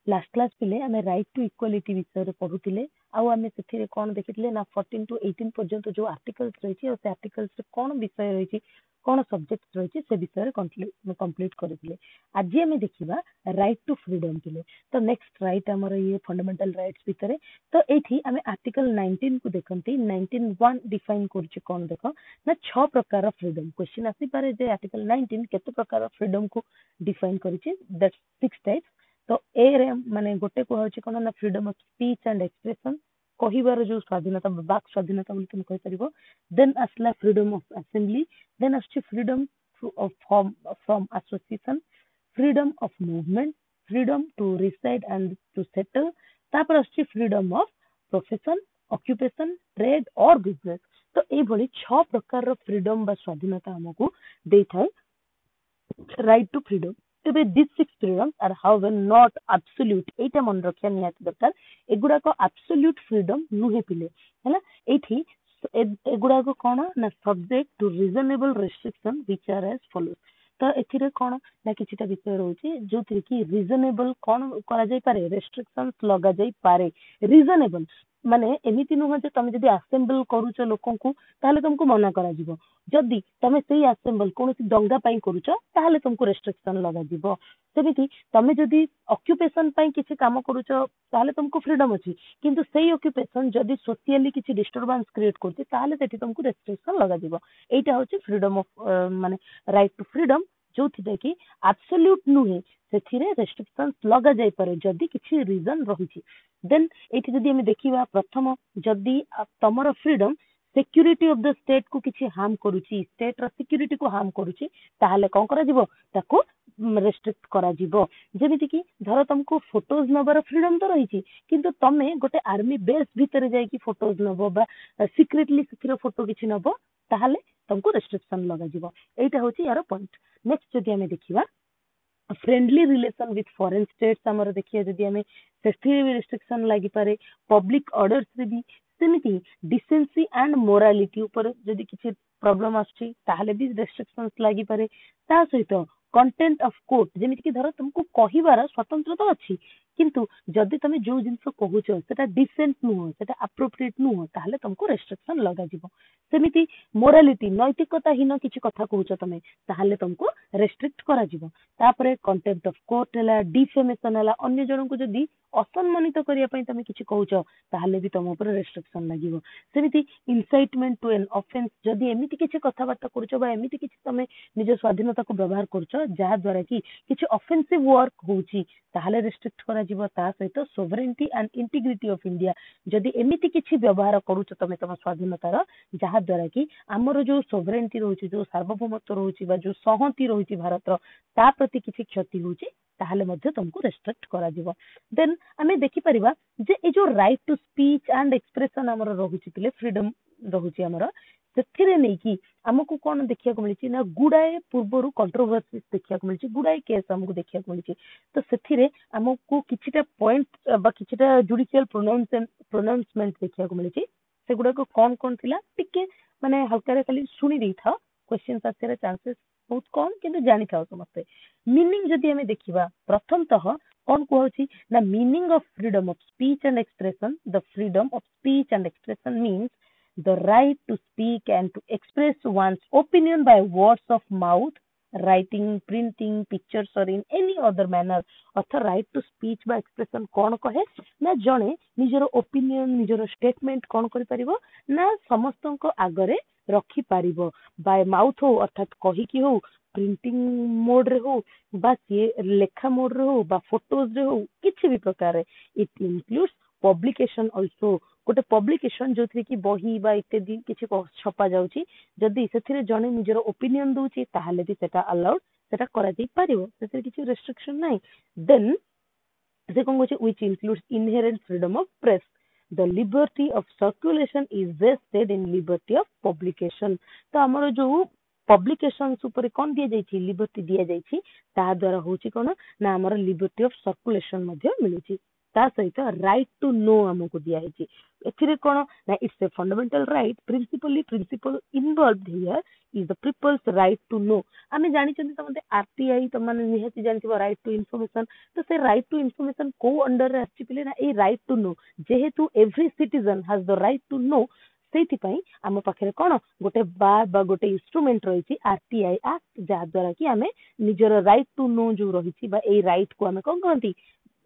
Last class पिले आम right to equality विषय पढ़ुले आम से कौन देखी ना 14 to 18 पर्यंत जो आर्टिकल्स रही है आर्टिकल्स कौन विषय रही कौन सब्जेक्ट रही से विषय कंप्लीट करते आज आम देखा राइट टू फ्रीडम पिले तो नेक्स्ट राइट आमर ये फंडामेंटल राइट्स भितर तो ये आम आर्टिकल 19 को देखते 19(1) डिफाइन कौन देख ना 6 प्रकार फ्रीडम क्वेश्चन आसीपे जे आर्टिकल 19 केते प्रकार फ्रीडम को डिफाइन करिछि दैट 6 टाइप्स तो ए माने गोटे कहूँ कौन ना freedom of speech and expression कहिबार जो स्वाधीनता वाक स्वाधीनता बोली तुम कहि परिबो देन आसला फ्रीडम ऑफ असेंबली देन आछि freedom of from association freedom of movement freedom to reside and to settle तापर आछि freedom of profession occupation trade or business तो ये भली 6 प्रकार फ्रीडम बा स्वाधीनता हमको दे थाए राइट टू फ्रीडम तेरे this 6 freedoms are however not absolute एटा मन रखिया निहाती दरकार एगुडा को एब्सोल्यूट फ्रीडम नुहे पिले हैला एठी एगुडा को कोन ना subject to reasonable restriction which are as follows तो एथिरे कोन ना किछिटा विषय रहउची जोथि कि रीजनेबल कोन करा जाय पारे रेस्ट्रिक्शंस लगा जाय पारे रीजनेबल माने एमिति नुह जे तमे जदि असेंबल करूछ लोकन को ताले तुमको मना करा जिवो जदि तमे सेही असेंबल कोनोसी दंगा पाई करूछ ताले तुमको रेस्ट्रिक्शन लगा जिवो सेमिति तमे जदि ऑक्यूपेशन पाई किछि काम करूछ ताले तुमको फ्रीडम अछि किंतु सेही ऑक्यूपेशन जदि सोशली किछि डिस्टरबेंस क्रिएट करछि ताले सेठी तुमको रेस्ट्रिक्शन लगा जिवो एटा होछि फ्रीडम ऑफ माने राइट टू फ्रीडम जो थी कि एब्सोल्यूट नुहे से रेस्ट्रिक्शंस लगा जाय पारे जदि किछि रीजन रही देन एठी जदि हम देखिबा प्रथम जदि तमर freedom security of the state को किछि हार्म करूची स्टेट रो सिक्यूरिटी को हार्म करूची ताहले कोन करा जिवो ताको रेस्ट्रिक्ट करा जिवो जेमिति कि धर तुमको फोटोज नबर फ्रीडम तो रही किंतु तमे गोटे आर्मी बेस भीतर जाय कि फोटोज नबो बा सिक्रेटली सिथिरो फोटो किछि नबो ताहले तुमको रेस्ट्रिक्शन लगा जिवो एटा होची यार पॉइंट नेक्स्ट जदि हम देखिबा friendly relation with foreign states आमर देखिए जदि हमें सेफ्टी रेस्ट्रिक्शन लगी पारे पब्लिक ऑर्डर्स रे भी सेमिति डिसेंसी एंड मोरालिटी ऊपर जदि किछि प्रॉब्लम आछि ताहले भी रेस्ट्रिक्शंस लगी पारे ता सहित कंटेंट ऑफ कोर्ट जेमिति कि धर तुमको कहिबार स्वतंत्रता अछि किंतु जदि तमे जो जिंस कहूछ सेटा डिसेंट नुह सेटा एप्रोप्रिएट नुह ताहले तुमको रेस्ट्रिक्शन लगा जिवो सेमिति मोरालिटी नैतिकताहीन किछि कथा कहूछ तमे ताहले तुमको रेस्ट्रिक्ट करा जिवो तापरे कंटेम्प्ट ऑफ कोर्ट हला डिफेमेशन हला अन्य जन को जदि असम्मानित करिया पई तमे किछि कहूछ ताहले भी तुम ऊपर रेस्ट्रिक्शन लागिवो सेमिति इनसाइटमेंट टू एन ऑफेंस जदि एमिति किछि कथा बार्ता करूछ बा एमिति किछि तमे निज स्वाधीनता को व्यवहार करूछ जहा द्वारा कि किछि ऑफेंसिव वर्क होउची ताहले रेस्ट्रिक्ट करा जिवो ता सहित sovereignty and integrity of India जदि एमिति किछि व्यवहार करूछ तमे तम स्वाधीनतार जहा द्वारा कि हमर जो सोवरेनिटी रहउची जो सार्वभौमत्व रहउची बा जो सहमति रहउची भारत ता प्रति किछि क्षति होउची ताहले मध्ये तुमको रेस्ट्रिक्ट करा जिवो देन हमें देखि परिबा जे ए जो right to speech and expression हमर रहउची पिले फ्रीडम रहउची हमर सेथिरे नै कि हमको कोन देखिया को मिलिछि ना गुडाए पूर्वरु कंट्रोवर्सीज देखिया को मिलिछि गुडाए केस हमको देखिया को मिलिछि तो सेथिरे हमको किछिटा पॉइंट बा किछिटा जुडिशियल प्रोनाउंसमेंट देखिया को मिलिछि सेगुडा को कोन थिला टिके माने हल्का रे खाली सुनी दै था क्वेश्चंस आसेर चांसेस बहुत कम किंतु जानि थाओ समस्ते मीनिंग जदि हमें देखिबा प्रथमतः कौन कहउछि ना meaning of freedom of speech and expression the freedom of speech and expression means the right to speak and to express one's opinion by words of mouth, writing, printing, pictures or in any other manner. Earth right to speech बा expression कौन कहे ना जने निजर opinion निजर statement कौन करि परिबो ना समस्तन को आगरे रखी परिबो बाय माउथ हो अर्थात कहि कि हो प्रिंटिंग मोड रे हो बा ये लेखा मोड रे हो बा फोटोज रे हो किछि भी प्रकार रे इट इंक्लूड्स पब्लिकेशन आल्सो गोटे पब्लिकेशन जो थी कि बही बा इत्यादि किछि छपा जाउची जदि सेथिरे जने निजर ओपिनियन दोची ताहले भी सेटा अलाउड सेटा करा जाई पारिबो सेथिरे किछि रेस्ट्रिक्शन नाही देन से कोन गोचे which includes inherent freedom of press the liberty of circulation is vested in liberty of publication तो हमर जो पब्लिकेशन ऊपर कोन दिया जाई छी लिबर्टी दिया जाई छी ता द्वारा होची कोन ना हमर लिबर्टी ऑफ सर्कुलेशन मध्ये मिलुची ता सहित राइट टू नो आमको दिखाई एथिरे कौन ना it's a fundamental right principle involved here is the people's right to know आमे जानि चंदी तमते आरटीआई त माने निहति जानिथिबो राइट टू इन्फॉर्मेशन तो से राइट टू इन्फॉर्मेशन को अंडर रे आछि पिले ना ए राइट टू नो जेहेतु every citizen has the right to know से आम पाखे कौन गोटे बार बा गोटे इन्स्ट्रुमेंट रही आरटीआई एक्ट जहाद्वारा कि आम निजर राइट टू नो जो रही राइट को आम कौन कहती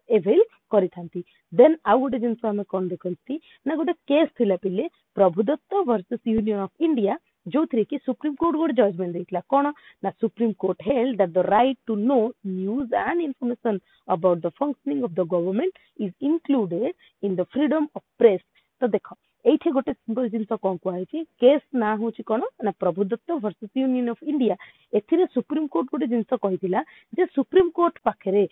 एवेल करिथांती देन आउ गोटे जिनस आम कौन देखती ना गोटे केस थिला पिले Prabhudutt versus union of India जो थी कि सुप्रीम कोर्ट गोटे जजमेंट देइतला कौन ना supreme court held that the right to know news and information about the functioning of the government is included in the freedom of press तो देख ये गोटे सिंपल जिन कौन कहुई केस ना हूँ कौन ना Prabhudutt versus union of India एथिरे सुप्रीम कोर्ट गोटे जिन कही सुप्रीम कोर्ट पाखे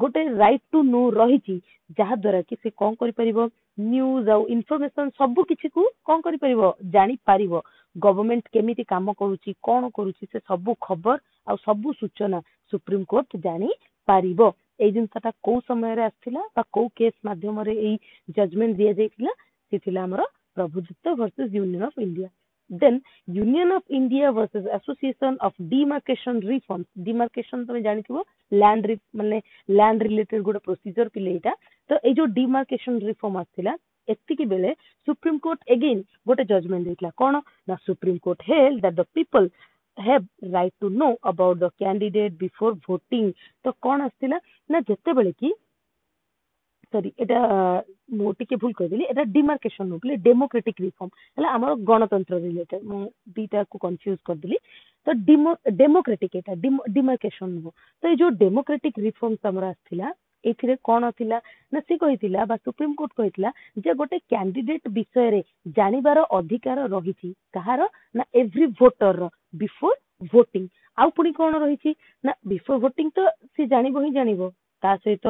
गोटे राइट टू नो रही जहाद्वारा कि से कौन कर न्यूज आउ इनफॉरमेशन सब किसी को कौन कर जानी पार गवर्नमेंट केमिति काम करुच्ची कौन करुच्ची से सब खबर आ सब सूचना सुप्रीम कोर्ट जानी पारिबो ए जिनसटा को समय रे आस्थिला को केस माध्यम जजमेंट दिया जाइथिला से थिला हमर Prabhudutt versus union of India then union of India versus association of demarcation reforms demarcation तुम जानिथिबो लैंड माने लैंड रिलेटेड गोटे प्रोसीजर पिले एटा तो ए जो डिमार्केशन रिफॉर्म आस्थिला एतिकी बेले सुप्रीम कोर्ट अगेन गोटे जजमेंट देइतला कोन ना supreme court held that the people have right to know about the candidate before voting तो कौन आस्थिला ना जते बेले की सॉरी एटा मो टिके भूल कर देली एटा डिमार्केशन नो बोले डेमोक्रेटिक रिफॉर्म हला हमर गणतंत्र रिलेटेड मो बीटा को कंफ्यूज कर देली तो डेमोक्रेटिक एटा डिमार्केशन नो तो ये जो डेमोक्रेटिक रिफॉर्म्स हमर आस्थिला एथिरे कौन थिला ना से कहिथिला बा सुप्रीम कोर्ट कहिथिला जे गोटे कैंडिडेट विषय रे जानिबार अधिकार रहिछि कहार ना एवरी वोटर बिफोर वोटिंग आउ पुनी कौन रहिछि ना बिफोर वोटिंग तो से जानिबो ही जानिबो ता सहित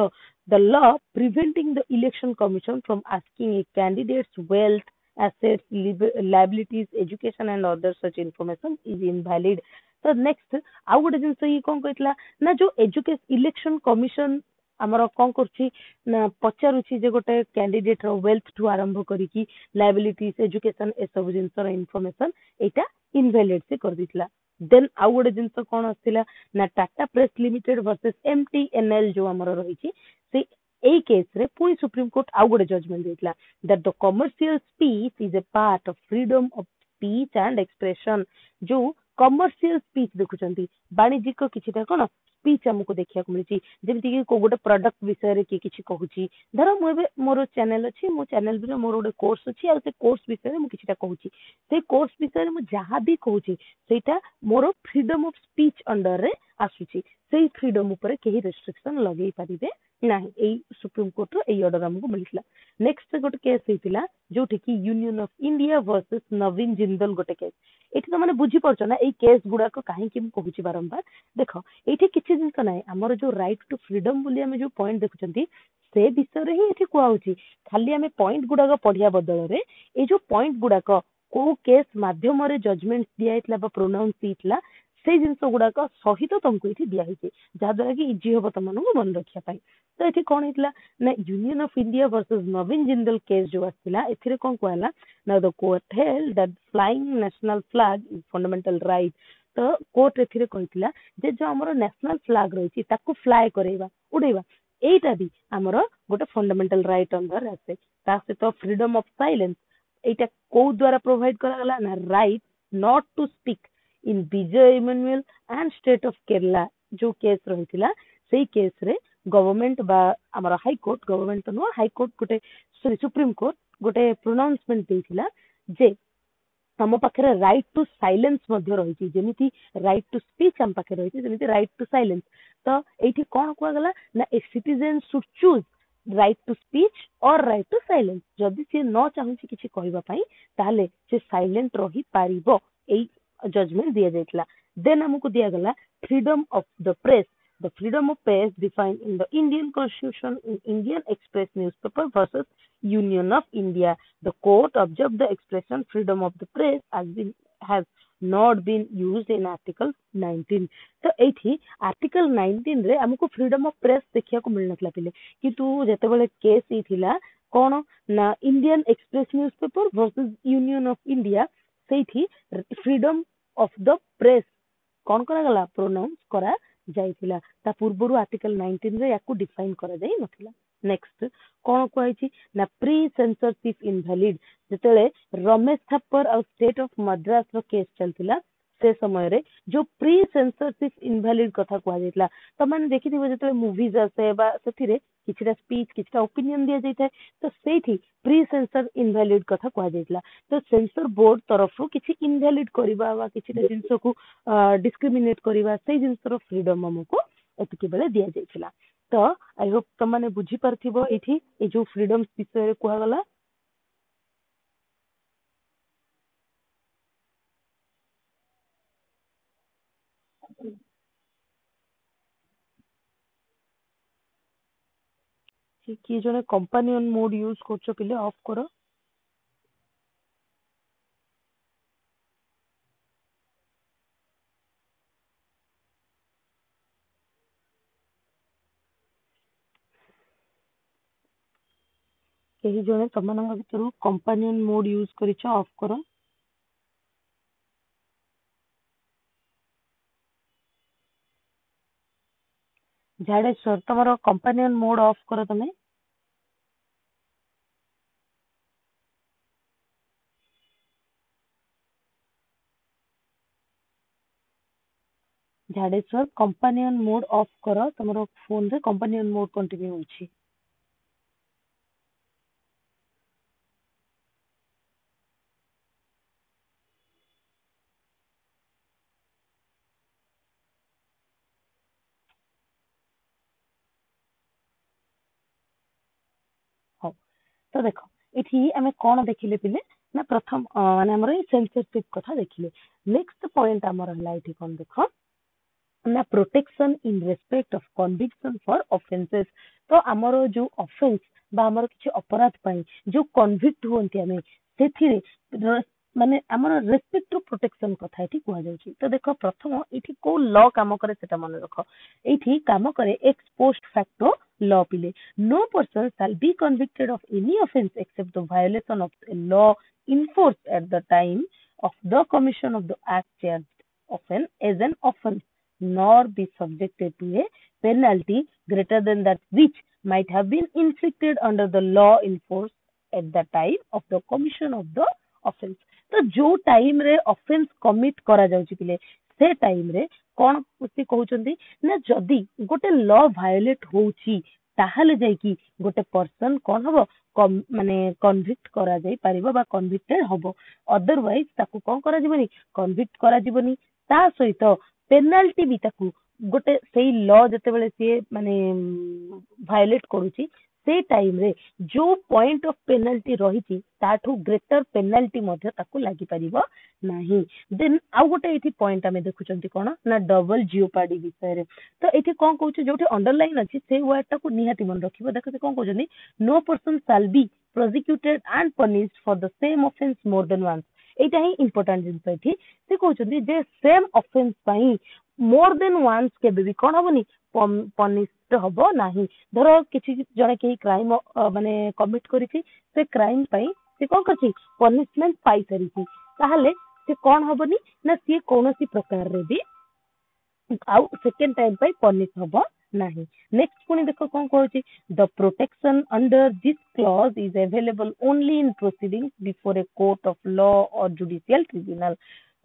the law preventing the election commission from asking A candidates wealth assets liabilities education and other such information is invalid तो नेक्स्ट आउ गोटे जिनस ये कौन कहला ना जो एजुकेशन इलेक्शन कमिशन आमर कौन कर पचारुची जे गोटे कैंडिडेट रो वेल्थ ठू आरंभ करिकी लायबिलिटीज एजुकेशन ए सब जिनसर इनफॉरमेशन एटा इनवैलिड से कर दितला देन आउ गोटे जिनस कौन आस्थिला ना Tata press limited versus MTNL जो आमर रही से ए केस रे पुणी सुप्रीम कोर्ट आउ गोटे जजमेंट देइतला that the commercial speech is a part of freedom of speech and expression जो कमर्शियल स्पीच देखुचंती वाणिज्यिक किछिटा कोन स्पीच हमको देखिया को मिलची जेमति कि को गोटे प्रोडक्ट विषय रे किछि कहूची धर मु एबे मोर चैनल अछि मो चैनल बिरे मोर गोटे कोर्स अछि आ से कोर्स विषय रे मु किछिटा कहूची से कोर्स विषय रे मु जहा भी कहूची सेटा more freedom of speech under रे आसुची सेही फ्रीडम ऊपर केही रेस्ट्रिक्शन लगेई परिबे नाही एई सुप्रीम कोर्ट रो एई ऑर्डर हमको मिलथिला नेक्स्ट गोटे केस हेतिला जोठी कि यूनियन ऑफ इंडिया वर्सेस नवीन जिंदल गोटे केस एठी तो माने बुझी परछ ना एई केस गुडा को काहे कि कहूची बारंबार देखो एठी किछि जिंस नाही हमर जो राइट टू फ्रीडम बोली हम जो पॉइंट देखुचंती से विषय रे ही एठी कुआ होची खाली हमें पॉइंट गुडा को पढिया बदल रे ए जो पॉइंट गुडा को केस माध्यम रे जजमेंट दिया हितला बा प्रोनाउंस हितला से जिनस गुड़ाक सहित तुमको ये दिखाई जहाद्वारा कि इजी हम तुम मन रखापी तो ये कौन होता ना union of India versus Naveen Jindal case जो आसाला ए कौन कहला ना the court held that flying national flag is fundamental right तो कोर्ट ए कहला जे जो आमर नेशनल फ्लैग रही फ्लाए करवा उड़ेवा एटा भी आमर गोटे फंडामेंटल राइट अंडर आसे सहित फ्रीडम ऑफ साइलेंस एटा को द्वारा प्रोवाइड करागला ना right not to speak in Vijay Emmanuel and state of Kerala जो केस रही से केस रे गवर्नमेंट बा आमर हाई कोर्ट गवर्नमेंट तो नुह हाई कोर्ट गोटे सॉरी सुप्रीम कोर्ट गोटे प्रोनाउंसमेंट देइथिला जे हम पाखे राइट टू साइलेंस रही जेमिति राइट टू स्पीच आम पाखे रही जेमिति राइट टू साइलेंस तो ये कौन कहगला ना a citizen should choose right to speech और राइट टू साइलेंस जदि सी न चाहूँ किसी कहवाई ताले से साइलेंट रही पारिबो एई जजमेंट दिया जाइतला देन हमको दिया गला freedom of the press the freedom of press defined in the Indian Constitution in Indian Express newspaper versus Union of India. The court observed the expression freedom of the press has not been used in Article 19. तो एठी Article 19 रे हमको freedom of press देखिया को मिल नथला पिले किंतु जेते बेले केस ही थिला कोन ना Indian express newspaper versus union of India Sethi freedom of the press कौन करा गला प्रोनाउंस करा जाइथिला ता पूर्वरु आर्टिकल 19 रे याकू डिफाइन करा जाई नथिला नेक्स्ट कौन कहै ना प्री सेंसरशिप इनवैलिड जेतेले Romesh Thappar or state of Madras रो केस चलतिला से समय रे जो प्री सेंसरशिप इनवैलिड कथा कह जाइतला त माने देखिथिबो जेतेले मूवीज आसे बा सेथिरे किछटा स्पीच किछटा ओपिनियन दिया जाइଥାଏ तो सेठी प्री सेंसर इनवैलिड कथा कह जाइतला तो सेंसर बोर्ड तरफ किछि इनवैलिड करबा बा किछटा जिंस को डिस्क्रिमिनेट करबा से जिंस रो फ्रीडम हमको एतिके बेले दिया जाइतला तो आई होप तुम माने बुझी परथिबो एठी ए जो फ्रीडम विषय रे कहला गला कि जने कंपानियन मोड यूज करछो पिले ऑफ करो केही जने तमनंग भितरु कंपानियन मोड यूज करिछो ऑफ करो झाड़ेश्वर तमरो कंपानियन मोड ऑफ करो तमे झाड़ेश्वर कंपानियन मोड ऑफ करो तमरो फोन रे कंपानियन मोड कंटिन्यू होछि हो तो देखो एठी हमें कोन देखिले पिले ना प्रथम माने हमर सेंसरशिप कथा देखिले नेक्स्ट पॉइंट हमर हला एठी कोन देखो ना protection in respect of conviction for offences तो हमर जो ऑफेंस बा हमर किछि अपराध पई जो कन्विक्ट होंती हमें सेथिरे माने हमर रेस्पेक्ट टू प्रोटेक्शन कथा एठी कुआ जाउची तो देखो प्रथम एठी को लॉ काम करे सेटा मन रखो एठी काम करे एक्स पोस्ट फैक्टो लॉ पिले no person shall be convicted of any offence except the violation of law enforced at the time of the commission of the act charged often as an offense nor be subjected to a penalty greater than that which might have been inflicted under the law enforced at the time of the commission of the offense तो जो time रे offence commit करा जाउची पिले से time रे कोन से कहउचंदी ना जदी गोटे लॉ वायोलेट होउची ताहाले जाई कि गोटे पर्सन कोन हबो माने कन्विक्ट करा जाई परिबो बा कन्विक्टेड हबो अदरवाइज ताकू कोन करा जिवनी कन्विक्ट करा जिवनी ता सहित पेनाल्टी भी ताकू गोटे सेही लॉ जते बेले से माने वायोलेट करूची से टाइम रे जो पॉइंट ऑफ पेनाल्टी रही ताठू ग्रेटर पेनाल्टी मध्य ताकू लागि परिबो नाही देन आउ गोटे एठी पॉइंट हमें देखुचंती कोन ना डबल जियोपार्डी विषय रे तो एठी कोन कहउछ जोठी अंडरलाइन अछि से वर्ड टाकू निहाती मन रखिबो देखो से कोन कहउछनी no person shall be prosecuted and punished for the same offence more than once एटा ही इंपोर्टेंट जिंस एठी से कहउछनी जे सेम ऑफेंस पई मोर देन वंस के भी कोन हबनी पनिश्ड हबो नाही धरो किछि जने के क्राइम माने कमिट करिछि से क्राइम पई से कोन करछि पनिशमेंट पाई सरिछि ताहले से कोन हबनी ना से कोनोसी प्रकार रे भी आउ सेकंड टाइम पई पनिश हबो नाही नेक्स्ट पुनी देखो कोन कहउछि the protection under this clause is available only in proceedings before a court of law or judicial tribunal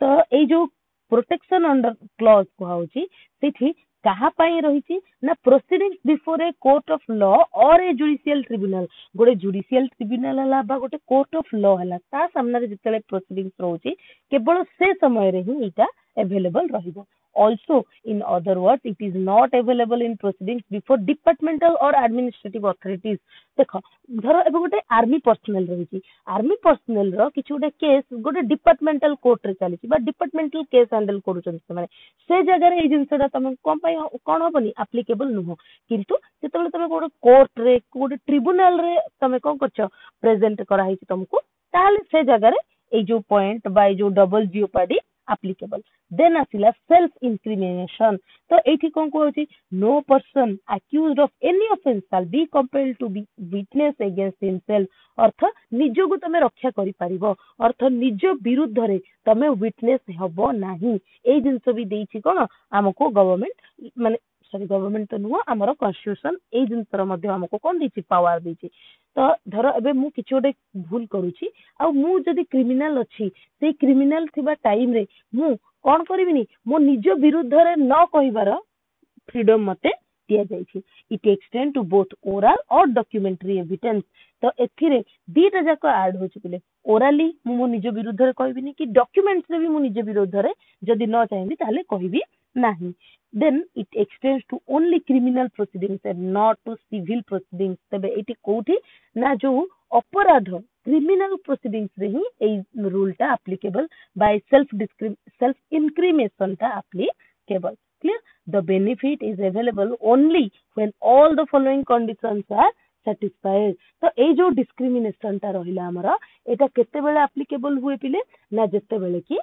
तो ए जो प्रोटेक्शन अंडर क्लॉज कहउछि सेठी कहा पाई रही ना proceedings before a court of law or a judicial tribunal गोटे जुडिशियल ट्रिब्यूनल हला बा गोटे कोर्ट ऑफ लॉ हला ता सामने जितले प्रोसीडिंग्स रहउछि केवल से समय रे ही एटा अवेलेबल रहिबो also in other words it is not available in proceedings before departmental or administrative authorities देखो धरो एबे गोटे आर्मी पर्सनल रही आर्मी पर्सनल रो किछु गोटे केस गोटे डिपार्टमेंटल कोर्ट रे चली बा डिपार्टमेंटल केस हैंडल करूछन से माने से जगह रे ए जिंसटा तमे कोन पई कोन होबनी एप्लीकेबल नुहो किंतु जेतबे तमे गोटे कोर्ट रे गोटे ट्रिब्यूनल रे तमे कोन करछ प्रेजेंट करा हिची तुमको ताले से जगह रे ए जो पॉइंट बाय जो double jeopardy applicable. Then asila self incrimination. तो एठी कोन को होची no person accused of any offense shall be compelled to be witness against himself. अर्थ निज को तमे रक्षा करि परिबो, अर्थ निज विरुद्ध रे तमे विटनेस हबो नाही. ए जिंस भी देइछि कोन हमको गवर्नमेंट माने सॉरी गवर्नमेंट तो नुह हमर कॉन्स्टिट्यूशन ए जिंसर मध्ये हमको कोन देछि पावर देछि. तो धर एबे मु किछ गोटे भूल करूछि आ मु जदी क्रिमिनल अछि से क्रिमिनल थिबा टाइम रे मु कोन करबिनी मो निज विरुद्ध रे न कहिबार फ्रीडम मते दिया जाइछि. It extend to both oral or documentary evidence. तो एथिरे दीटा जाक ऐड होछि पिले ओरली मो निज विरुद्ध रे कहबिनी कि डॉक्यूमेंट्स रे भी मो निज विरुद्ध रे जदी न चाहेबी ताले कहबी नाही. Then it extends to only criminal proceedings and not to civil proceedings. तबे एटी कोठी ना जो अपराध क्रिमिनल प्रोसीडिंग्स रे ही ए रूल टा एप्लीकेबल बाय सेल्फ इंक्रिमेशन टा applicable. Clear? The benefit is available only when all the following conditions are satisfied. तो ए जो डिस्क्रिमिनेशन टा रहिला हमरा एटा केते बेले एप्लीकेबल हुए पिले ना जते बेले कि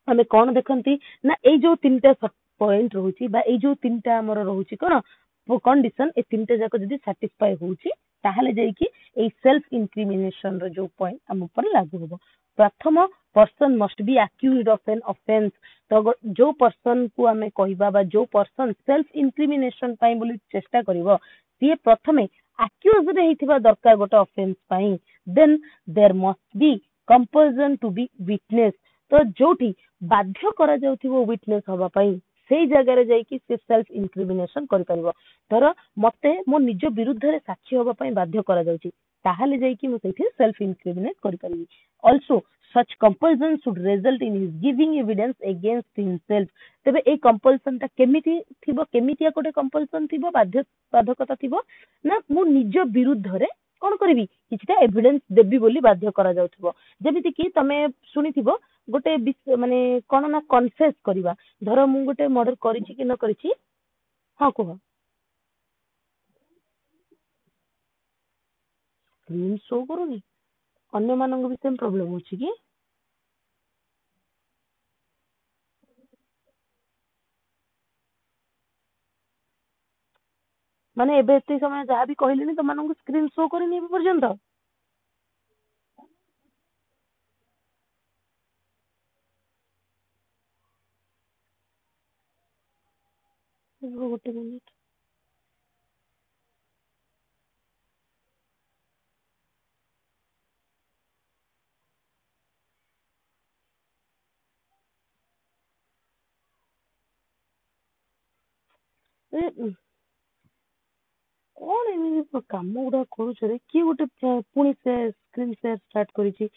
हमें कौन देखती ना ए जो तीनटा पॉइंट रोची बा ए जो तीनटा हमर रोची कोन कंडीशन ए तीनटा जाक जदी सैटिस्फाई होची ताहले जाई कि ए सेल्फ इंक्रिमिनेशन रो जो पॉइंट हम ऊपर लागू होबो. प्रथम person must be accused of an offence. तो जो पर्सन को हमें कहबा बा जो पर्सन सेल्फ इंक्रिमिनेशन पाई बोली चेष्टा करिवो सी प्रथमे अक्यूज्ड रे हिथिबा दरकार गोटे ऑफेंस पाई. Then there must be compulsion to be witness. तो जोठी बाध्य करा जाउथिबो विटनेस हबा पई सेई जगह रे जाई कि से सेल्फ इंक्रिमिनेशन करि परिबो. धर मते मो निज विरुद्ध रे साक्षी हबा पई बाध्य करा जाउची ताहाले जाई कि मो सेठी सेल्फ इंक्रिमिनेट करि परिबी. Also such compulsion should result in his giving evidence against himself. तबे ए कंपल्सन ता केमिति थिबो केमितिया कोटे कंपल्सन थिबो बाध्यकता थिबो ना मो निज विरुद्ध रे कोन करबी किछटा एविडेंस देबी बोली बाध्य करा जाउथिबो. जेमिति कि तमे सुनिथिबो गोटे माने कोन ना कन्फेस करिबा. धर मु गोटे मर्डर करिछि कि न करिछि हां कह स्क्रीन शो करूनी अन्य मानक भी सेम प्रॉब्लम होछि कि माने एबे एते समय जहाँ भी कहलिनी तो मानक स्क्रीन शो करिनी एबे पर्यंत गोटे मिनिट कौन एमि काम गुड़ा करुछ रे किए गोटे पुणी से स्क्रीन शेयर स्टार्ट करिछि.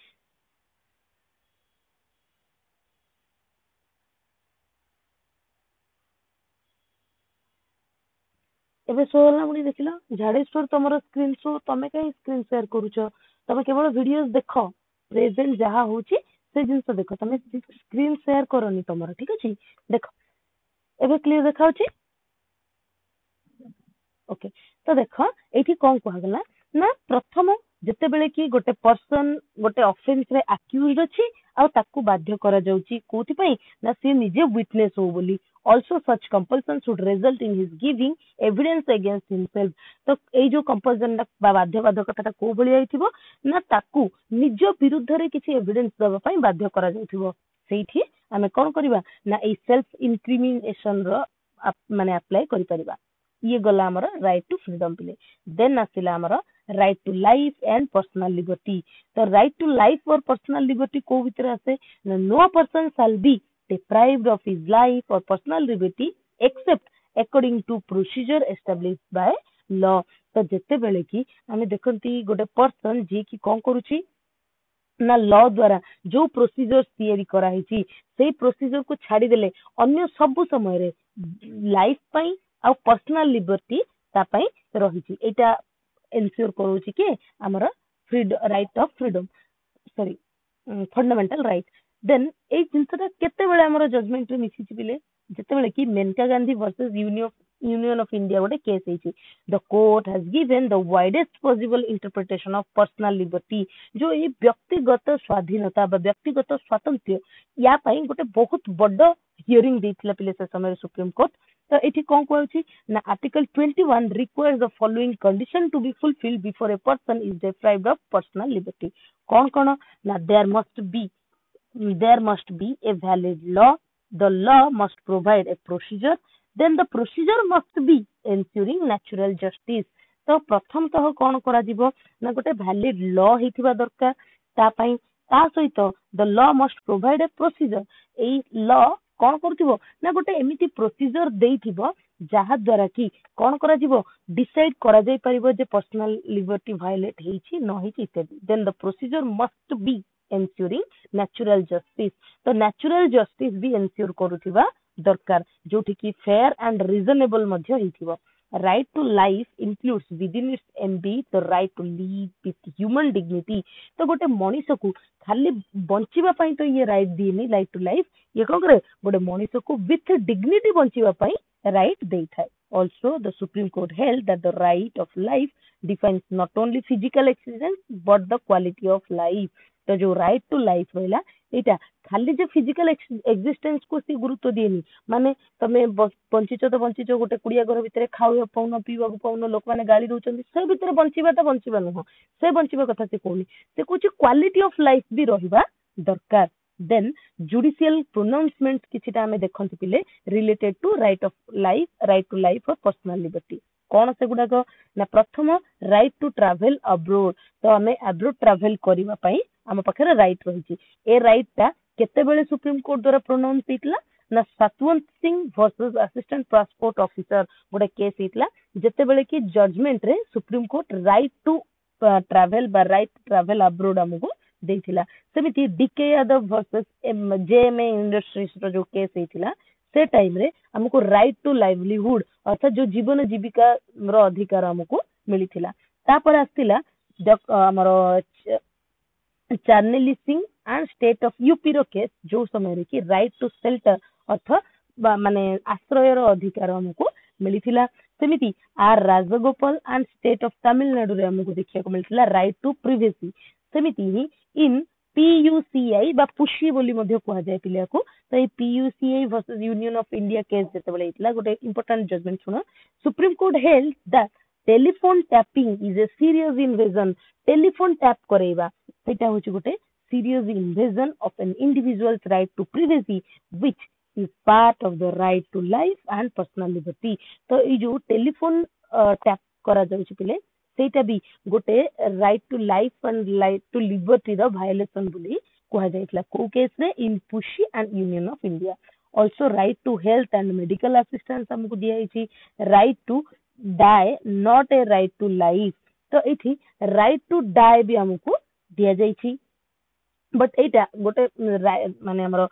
एबे शो होला पुणी देखिला झाड़ेश्वर तमरो स्क्रीन शो तमे कहीं स्क्रीन शेयर करूछ तमे केवल वीडियोस देखो प्रेजेंट जहा होची से जिंस देखो तमे स्क्रीन शेयर करनी तमरो ठीक अछि. देखो एबे क्लियर देखा होची ओके. तो देख ये कौन कहगला ना प्रथम जिते बेले कि गोटे पर्सन गोटे ऑफेंस रे अक्यूज्ड अछि आ ताकू बाध्य करा जाउची कोथि पई ना से निजे विटनेस हो बोली. also such compulsion should result in his giving evidence against himself. तो ए जो कंपल्सन बा बाध्य बाधकता को भली आइथिबो ना ताकू निज विरुद्ध रे किछि एविडेंस दबा पई बाध्य करा जाउथिबो. सेठी हमें कोन करबा ना ए सेल्फ इंक्रिमिनेशन रो माने अप्लाई करि परिबा. ये गला हमर राइट टू फ्रीडम पिले. देन आसिला हमर right to life and personal liberty. तो राइट टू लाइफ और पर्सनल लिबर्टी को भीतर आसे no person shall be deprived of his life or personal liberty except according to procedure established by law. तो जेते बेले कि हमें देखंती गोटे पर्सन जे कि कोन करूची ना लॉ द्वारा जो प्रोसीजर तैयारी करा हिची सेही प्रोसीजर को छाड़ी देले अन्य सब समय रे लाइफ पई आ पर्सनल लिबर्टी ता पई रहिची. एटा एन्श्योर करूची के हमर freedom right of freedom sorry fundamental right. Then ए जिनसटा केते बेले हमर जजमेंट रे मिछि पिले जेते बेले कि Maneka Gandhi versus union union of India गोटे केस है the court has given the widest possible interpretation of personal liberty जो ये व्यक्तिगत स्वाधीनता व्यक्तिगत स्वातंत्र्य या पाई गोटे बहुत बड़ हियरिंग देथिला पिले से समय सुप्रीम कोर्ट तो ये कौन कहूँ ना article 21 requires the following condition to be fulfilled before a person is deprived of personal liberty कौन कौन ना there must be a valid law. The law must provide a procedure. Then the procedure must be ensuring natural justice. तो प्रथम तह कौन करा जीवो ना गोटे valid law हिथिबा दरकार ता पई ता सहित the law must provide a procedure. AE law कौन करथिबो ना गोटे एमिति प्रोसीजर देइथिबो जहा द्वारा कि कौन करा जीवो डिसाइड करा जाई परिबो जे पर्सनल लिबर्टी वायलेट हेछि न हेछि इत्यादि. Then the procedure must be ensuring natural justice. तो natural justice भी ensure करूथिबा दरकार जोठी कि fair and reasonable Madhya हेथिबो. Right to life includes within its ambit the right to live with human dignity. तो गोटे मनीष को खाली बंचिबा पई तो ये राइट दिएनी लाइफ टू लाइफ ये कौन करे गोटे मनीष को विथ डिग्निटी बंचिबा पई राइट देई थाए. Also the Supreme Court held that the right of life defines not only physical existence but the quality of life. तो जो राइट टू लाइफ रहा यहाँ खाली जो फिजिकल एक्जिस्टेंस को सी गुरुत्व दिएनी माने तमे बंचिच तो बंचिच गोटे कुड़िया घर भितर खावा पाउन पीवा पाउन लोक मैंने गाड़ी दौरान से भितर बंचवाटा बंचवा नुह से बंचवा कथा से कहूनी से कौन क्वालिटी ऑफ लाइफ भी रहा दरकार. देन जुडिशियल प्रोनाउंसमेंट किछिटा आमे देखंती पिले related to right to life और पर्सनल लिबर्टी कौन से गुड़ाक ना प्रथम राइट टू ट्रावेल अब्रोड तो आम अब्रोड ट्रावेल करने आम पाखे राइट रही ए राइट टा केतेबेले सुप्रीम कोर्ट द्वारा प्रोनाउंस होता ना Satwant Singh versus assistant passport officer गोटे केस होता जितेबेले कि जजमेंट रे supreme court right to travel right to travel abroad आमको देथिला. सेमिति DK Yadav versus JMA industries जो केस होता से टाइम रे हमको राइट टू लाइवलीहुड अर्थात जो जीवन जीविका अधिकार हमको मिली तापर आसला हमर Chameli Singh and state of UP रो केस जो समय रे कि राइट टू शेल्टर अर्थात माने आश्रयर अधिकार हमको मिली सेमिति R Rajagopal and state of Tamil Nadu रे हमको देखिया को मिलथिला राइट टू प्रिवेसी. सेमिति ही इन PUCI बा पुशी बोली मध्य कहा जाए पिलिया को तो ये PUCI versus union of India case जेतेबेले इतला गोटे इंपोर्टेंट जजमेंट सुनो supreme court held that telephone tapping is a serious invasion. Telephone tap करेबा सेटा होची गोटे serious invasion of an individual's right to privacy which is part of the right to life and personal liberty. तो ये जो telephone tap करा जाउची पिले सेटा भी गोटे right to life and right to liberty रो वायलेशन बोली कहा जायतला को केस रे इन पुशी and union of India. Also right to health and medical assistance हमको दिया हिची right to die not a right to life. तो एठी राइट टू डाई भी हमको दिया जायछि बट एटा गोटे माने हमरो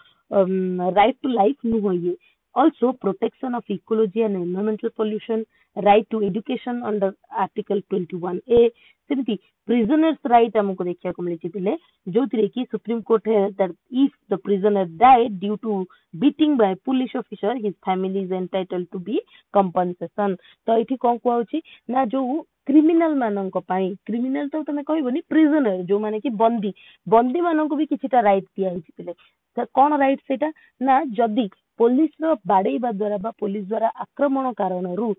राइट टू लाइफ नु होइए. Also protection of ecology and environmental pollution, right to education under article 21A. सेमती prisoners right हमको देखिया को मिली पिले जो थिरे कि सुप्रीम कोर्ट है that if the prisoner died due to beating by police officer his family is entitled to be compensation. तो एठी कोन को होची ना जो क्रिमिनल मानक क्रिमिनल तो तमे कहबोनी प्रिजनर जो माने कि बंदी मानक भी किछिटा राइट दिया हिची पिले कौन राइट सेटा ना जदी पुलिस रो बाड़ेबा द्वारा पुलिस द्वारा आक्रमण कारणरू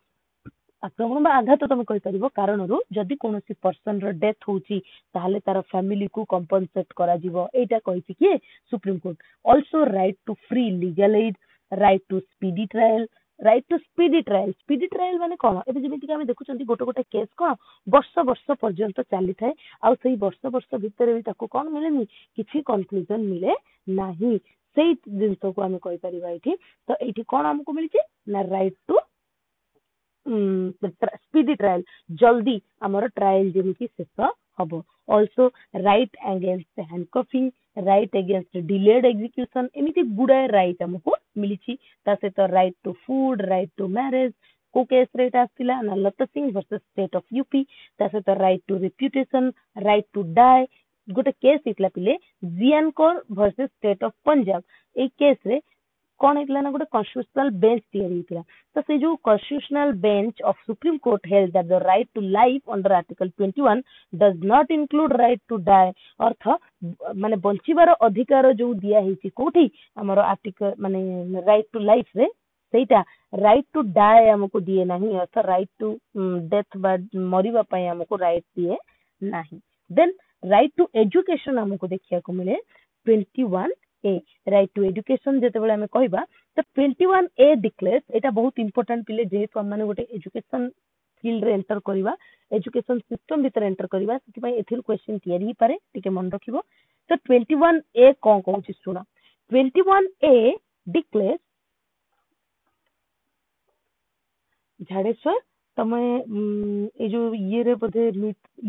आक्रमण आघात तुम कही कारण जदि कौन पर्सन डेथ होची ताहले तार फैमिली को कंपनसेट करा जीवो एटा कहिछि कि supreme court. Also right to free legal aid right to speedy trial माने कोन एबे जेमिति कि हम देखुचंती गोटे केस कोन वर्ष पर्यंत चली थाए आ सही वर्ष भितर भी ताको कोन मिलेनी किछि कंक्लूजन मिले नाही से जिन को आम कही तो ये कौन आमको मिली ना राइट टू स्पीडी ट्रायल जल्दी आमर ट्रायल जमी शेष हम. Also right against हैंडकफिंग right against delayed execution एमती गुड़ाए राइट आमको मिली सहित right to food right to marriage को केस रेट आसला ना लता Singh versus state of UP सहित right to reputation right to die गोटे केस होता पिले जियानकोर versus state of Punjab A case रे कौन होइतिला ना गोटे कॉन्स्टिट्यूशनल बेंच तैयारी होइतिला तो से जो constitutional bench of Supreme court held that the right to life under article 21 does not include right to die अर्थ माने बंचिबार अधिकार जो दिया हेछि कोठी हमर आर्टिकल माने राइट टू लाइफ रे सेटा राइट टू डाई हमको दिए नहीं अर्थ राइट टू डेथ बा मरिबा पई हमको राइट दिए नहीं देन राइट टू एजुकेशन हमको देखिया को मिले 21 ए राइट टू एजुकेशन जेते बेले हमें कहबा तो 21 ए डिक्लेयर्स एटा बहुत इंपोर्टेंट पिले जेहेतु हम माने गोटे एजुकेशन फील्ड रे एंटर करबा एजुकेशन सिस्टम भीतर एंटर करबा सेति पई एथिर क्वेश्चन तयारी पारे टिके मन रखिबो तो 21 ए कोन कहूची सुना 21 ए डिक्लेयर्स झाड़ेश्वर तमे ए जो ये रे बधे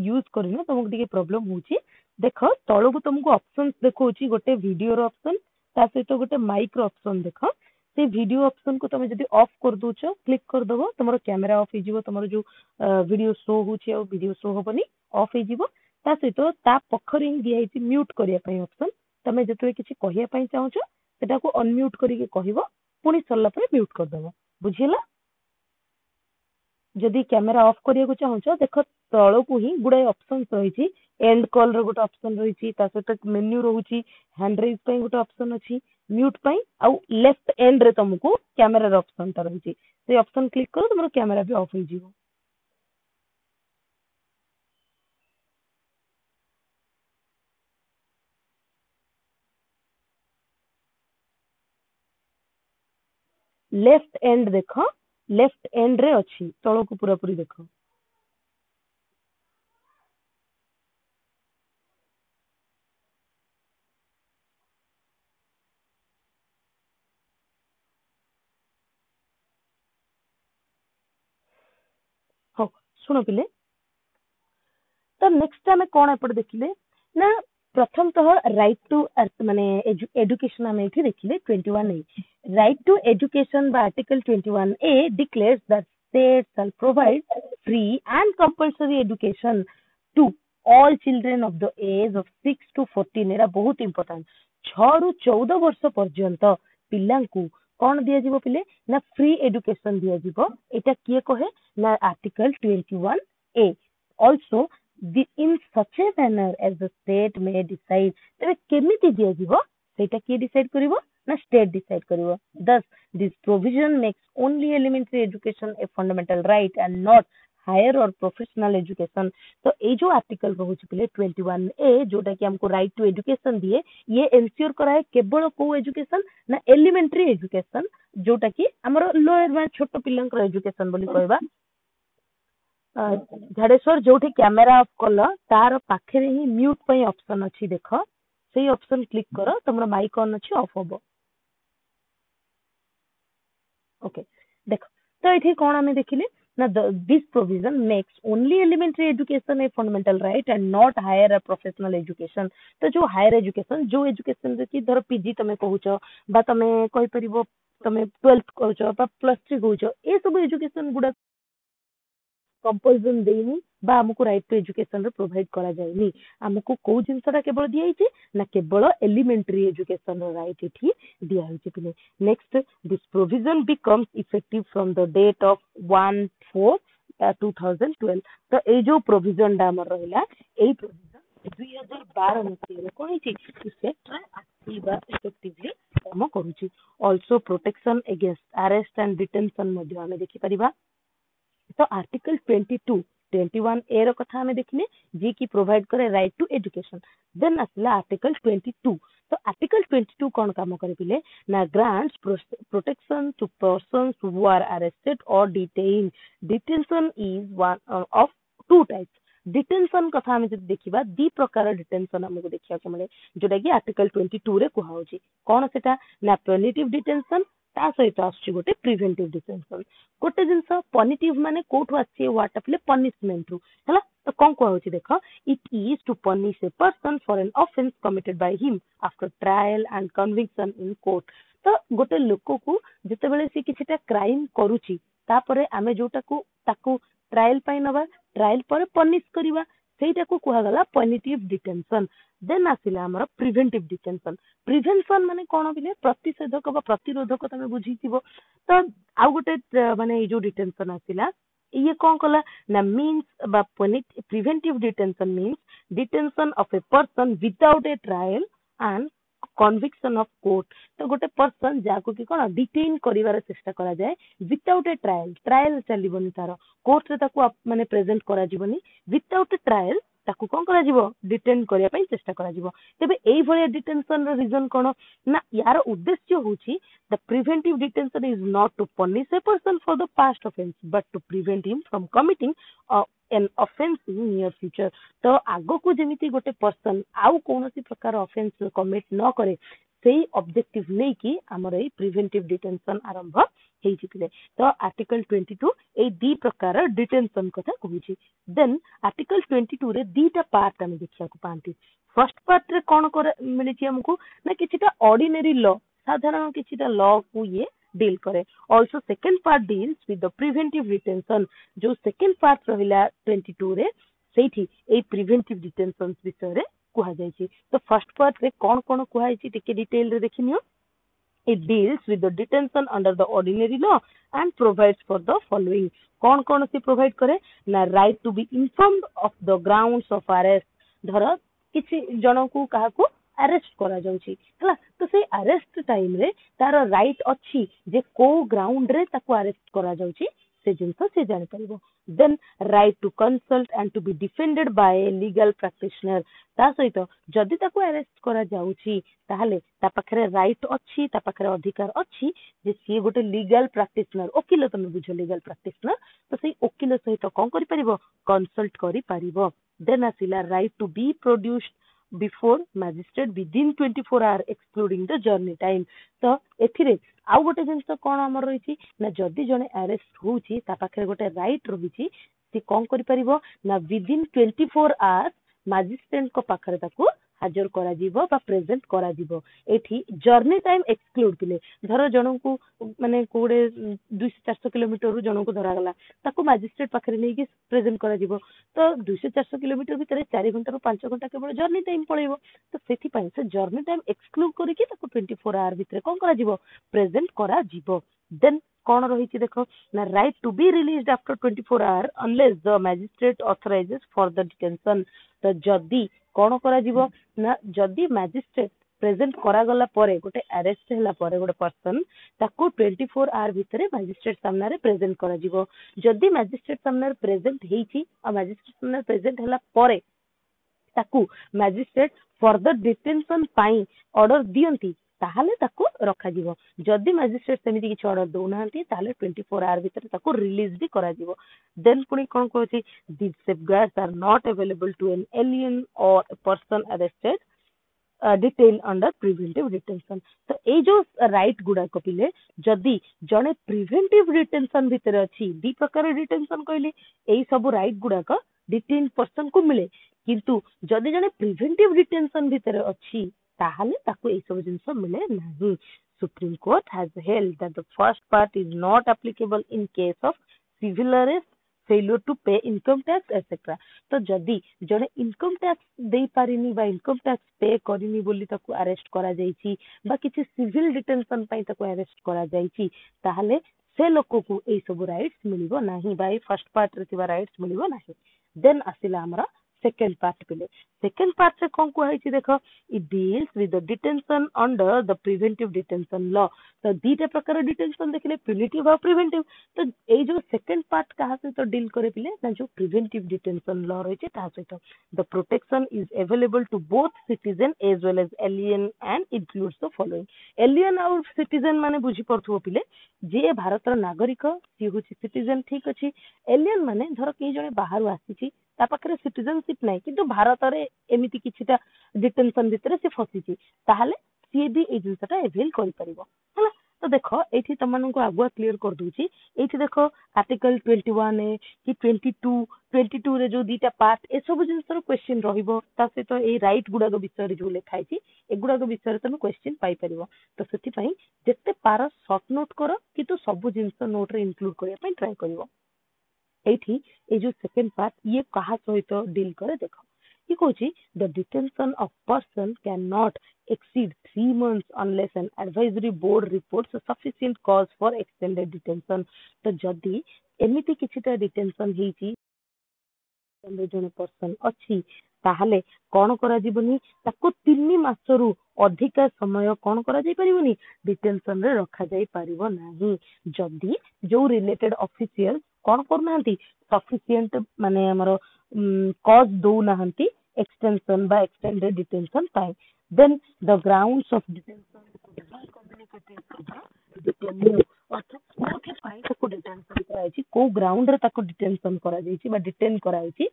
यूज करनो तुमको टिके प्रॉब्लम होची देखो तळबु तुमको ऑप्शंस देखौची गोटे वीडियो रो ऑप्शन ता सहित गोटे माइक रो ऑप्शन देखो से वीडियो ऑप्शन को तुम जदी ऑफ कर दोचो क्लिक कर दबो तुमरो कैमरा ऑफ हिजिवो तुमरो जो वीडियो शो होची आ वीडियो शो होबनी ऑफ हिजिवो ता सहित ता पखरी दिया हिची म्यूट करिया पई ऑप्शन तमे जतवे किछि कहिया पई चाहौचो सेटा को अनम्यूट करी के कहिवो पुनी सरला पर म्यूट कर दबो बुझिला जदि कैमरा ऑफ करिया को चाहौचो देखो तळो को ही गुडे ऑप्शंस रहिछि एंड कॉल रो गोटे ऑप्शन रहिछि ता सहित मेन्यू रहउछि हैंड रेज पई गोटे ऑप्शन अछि म्यूट पई आ लेफ्ट एंड रे तुमको कैमरा रो ऑप्शन ता रहिछि से ऑप्शन क्लिक करो तुमरो कैमरा भी ऑफ हो जिवो लेफ्ट एंड देखो लेफ्ट एंड रे अछि तळो को पूरा पूरी देखो हो सुनो पिले तो नेक्स्ट आम कौन एपटे देखिले ना प्रथम तो राइट टू माने एजुकेशन आम ये देखिले 21 A right to education by article 21 A declares that state shall provide free and compulsory education to all children of the age of 6 to 14 एरा बहुत इंपोर्टेंट 6 ରୁ 14 वर्ष पर्यंत पिल्लांकु कौन दिया जीवो पिले ना फ्री एजुकेशन दिया जीवो एटा किए कहे ना article 21 A also in such a manner as the state may decide तबे केमिति दिया जीवो सेटा के डिसाइड करिवो ना स्टेट डिसाइड करिवो thus this provision makes only elementary education a fundamental right and not higher or professional education तो ए जो आर्टिकल रहउछि पिले 21 ए जोटा कि हमको राइट टू एजुकेशन दिए ये एंश्योर कराए केवल को एजुकेशन ना एलिमेंटरी एजुकेशन जोटा कि हमरो लोअर में छोट पिलंकर एजुकेशन बोली कहबा झाड़ेश्वर जो कैमेरा ऑफ कल तार पाखे ही म्यूट पई ऑप्शन अछि देखो सेही ऑप्शन क्लिक करो तुमरो माइक ऑन अछि ऑफ होबो ओके देखो तो इथे कोन हमें देखिले ना this provision makes only elementary education a fundamental right and not higher or professional education तो जो हायर एजुकेशन जो एजुकेशन रे कि धर पीजी तमे कहूचो बा तमे कहि परिबो तमे 12th कहूचो बा +3 कहूचो ए सब एजुकेशन गुडा कंपल्सन देनी बा हमको राइट टू एजुकेशन रे प्रोवाइड करा जायनी हमको को जिंसटा केवल दिया हिचे ना केवल एलिमेंटरी एजुकेशन रो राइट एठी दिया हिचे पिले next this provision becomes effective from the date of 1/4/2012 तो ए जो प्रोविजन डा हमर रहला ए प्रोविजन 2012 मसीह रे कोन हिची इफेक्ट रे आसीबा इफेक्टिवली काम करूची also protection against arrest and detention मध्ये हमें देखि परिबा तो आर्टिकल 21 ए रो कथा हमें देखिले जे की प्रोवाइड करे राइट टू एजुकेशन देन असला आर्टिकल 22 तो आर्टिकल 22 कौन काम करे पिले ना grants protection to persons who are arrested or detained detention is one of two types detention कथा हमें जब देखिबा दी प्रकार डिटेंशन हमको देखिया को मिले जोटा कि आर्टिकल 22 रे कुहा होची कोन सेटा ना पनिटिव डिटेंशन ता सहित आछि गोटे प्रिवेंटिव डिटेंशन गोटे जिंस पनिटिव माने कोठु आछि वाट अपले पनिशमेंट रु हला तो कोन को होची देखो it is to punish a person for an offence committed by him after trial and conviction in court तो गोटे लोक को जते बेले से किछटा क्राइम करूची तापरे आमे जोटा को ताकू ट्रायल पाई नबा ट्रायल पर पनिश करिवा ସେଇଟା को କୁହାଗଲା ପନିଟିଭ ଡିଟେନସନ। ଦେନ୍ ଆସିଲା ଆମର ପ୍ରିଭେଣ୍ଟିଭ ଡିଟେନସନ। ପ୍ରିଭେନସନ ମାନେ କଣ ବିଲେ ପ୍ରତିଷେଧକ ବା ପ୍ରତିରୋଧକ ତମେ ବୁଝିଥିବ। ତ ଆଉ ଗୋଟେ ମାନେ ଏଇ ଯୋଉ ଡିଟେନସନ ଆସିଲା ଇଏ କଣ କଲା ନା ମିନ୍स ବା preventive detention means detention of a person without A trial and conviction of court. तो गोटे पर्सन जाको कि कौन डिटेन करिवार चेष्टा करा जाए विदाउट ए ट्रायल, ट्रायल चलीबनी तार कोर्ट रे ताको माने प्रेजेंट करा जीवनी विदाउट ए ट्रायल ताको कौन करा जीवो डिटेन करिया पई चेष्टा करा जीवो। तेबे एई भलिया डिटेंशन रो रीजन कोन ना यार उद्देश्य होची the preventive detention is not to punish a person for the past offence but to prevent him from committing an offence in near future. तो आगो को जेमिति गोटे पर्सन आउ कोनोसी प्रकार ऑफेंस कमिट न करे सेही ऑब्जेक्टिव नै कि हमर एई प्रिवेंटिव डिटेंशन आरंभ हेइथिले। तो आर्टिकल 22 ए दी प्रकार डिटेंशन कथा कहूची। देन आर्टिकल 22 रे दीटा पार्ट हम देखिया को पांती। फर्स्ट पार्ट रे कोन कर मिलिछि हमकु ना किछिटा ऑर्डिनरी लॉ साधारण किछिटा लॉ को ये डील करे। Also second part deals with the preventive detention. जो सेकेंड पार्ट रहिला 22 रे सेठी ए प्रिवेंटिव डिटेंशन विषय रे कुहा जायछि। तो फर्स्ट पार्ट रे कोन कोन कुहा जायछि टिके डिटेल रे देखिनियो। It deals with the detention under the ordinary law and provides for the following. कौन कौन सी प्रोवाइड करे ना right to be informed of the grounds of arrest. धर किसी जन को कहा को अरेस्ट करा जाउची हला तो से अरेस्ट टाइम रे तार राइट अछि जे को ग्राउंड रे ताको अरेस्ट करा जाउची से जिंस से जान परिबो। Then right to consult and to be defended by a legal practitioner. ता सहित जदि ताको अरेस्ट करा जाउची ताहले ता पाखरे राइट अछि ता पाखरे अधिकार अछि जे सी गोटे लीगल प्रैक्टिशनर ओकिल तमे बुझो लीगल प्रैक्टिशनर तो सेही ओकिल सहित कोन करि परिबो कंसल्ट करि परिबो। देन आसिला right to be produced before magistrate within 24 hour excluding the journey time. तो एथिरे आउ गोटे जिंस कोन हमर रहिछि ना जदि जने अरेस्ट होउछि ता पाखरे गोटे राइट रहिछि से कोन करि परिबो ना विदिन 24 आवर्स मैजिस्ट्रेट को पाखरे ताको हाजर करा जीवो बा प्रेजेंट करा जीवो। एठी जर्नी टाइम एक्सक्लूड किले धर जन को माने कोडे 200-400 किलोमीटर रु जन को धरा गला ताको मैजिस्ट्रेट पाखरे नै कि प्रेजेंट करा जीवो। तो 200-400 किलोमीटर भितर 4 घंटा रु 5 घंटा केवल जर्नी टाइम पळेबो। तो सेठी पई से जर्नी टाइम एक्सक्लूड करी कि ताको 24 आवर भितर कोन करा जीवो प्रेजेंट करा जीवो। देन कौन रही देखो ना right to be released after 24 hour unless the magistrate authorises for the detention. तो जदी कौन करा जीवो ना जदी मैजिस्ट्रेट प्रेजेंट करा गला परे गोटे अरेस्ट हैला परे गोटे पर्सन ताको 24 आवर भितरे मैजिस्ट्रेट सामने रे प्रेजेंट करा जीवो। जदी मैजिस्ट्रेट सामने रे प्रेजेंट हेइची आ मैजिस्ट्रेट सामने प्रेजेंट हैला परे ताकू मैजिस्ट्रेट फर्दर डिटेंशन पाई ऑर्डर दियंती ताहले ताको रखा जीवो। जदी मैजिस्ट्रेट सेमिति किछ ऑर्डर दोनांती ताहले 24 आवर भितर ताको रिलीज भी करा जीवो। देन पुनी कोन कहछि this safeguards are not available to an alien or a person arrested detain under preventive detention. तो ए जो राइट गुडा कपिले जदी जने प्रिवेंटिव डिटेंशन भितर अछि दी प्रकार डिटेंशन कहली एई सब राइट गुडा का डिटेन पर्सन को मिले किंतु जदी जने प्रिवेंटिव डिटेंशन भितर अछि ताहले ताको ए सब जिंस मिले नाही। Supreme court has held that the first part is not applicable in case of civil arrest failure to pay income tax etcetera. तो जदी जने इनकम टैक्स दे पारिनी बा इनकम टैक्स पे करिनी बोली ताको अरेस्ट करा जाईची बा किछि सिविल डिटेंशन पई ताको अरेस्ट करा जाईची ताहले से लोक को ए सब राइट्स मिलिबो नाही बा फर्स्ट पार्ट रे तिबा राइट्स मिलिबो नाही। देन आसिला हमरा सेकेंड पार्ट पिले। सेकेंड पार्ट से कोन को हैछि देखो it deals with the detention under the preventive detention law. तो दीटा प्रकार डिटेंशन देखले प्यूनिटिव और प्रिवेंटिव। तो ए जो सेकेंड पार्ट कहा से तो डील करे पिले ना जो प्रिवेंटिव डिटेंशन लॉ रहिছে ता से तो the protection is available to both citizen as well as alien and includes the following. Alien और सिटीजन माने बुझी परथु पिले जे भारतर नागरिक सी होछि सिटीजन ठीक अछि। एलियन माने धर के जने बाहर आसीछि ता पाखरे सिटीजनशिप नाही किंतु भारत रे एमिति किछिटा डिटेंशन भितरे से फसीछि ताहले सी भी ए जिंसटा एवेल करि परिबो हला। तो देखो एठी तमन को आगुआ क्लियर कर दूची। एठी देखो आर्टिकल 21 ए कि 22 रे जो दीटा पार्ट ए सब जिंसर क्वेश्चन रहिबो ता से तो ए राइट गुडा को विषय रे जो लिखाई छी ए गुडा को विषय रे तमे क्वेश्चन पाई परिबो। तो सेति पई जत्ते पार शॉर्ट नोट करो कि तो सब जिंस नोट रे इंक्लूड करिया पई ट्राई करिवो। एठी ए जो सेकंड पार्ट ये कहा सहित डील करे देखो ये कहूची the detention of person can not exceed 3 months unless an advisory board reports a sufficient cause for extended detention तो जदि एमिति किछिटा डिटेंशन हेची जने पर्सन अछि ताहले कोन करा जीवनी ताको 3 मासरु अधिक समय कोन करा जाई परिबनी डिटेंशन रे रखा जाई परिबो नाही जदि जो रिलेटेड ऑफिशियल कोन करनांती सफिशिएंट माने हमरो कॉज दो नाहंती एक्सटेंशन बा एक्सटेंडेड डिटेंशन पाए then the grounds of detention could be communicated to the detainee अर्थात कोठे पाई ताको डिटेंशन कराइछि को ग्राउंड रे ताको डिटेंशन करा जाइछि बा डिटेन कराइछि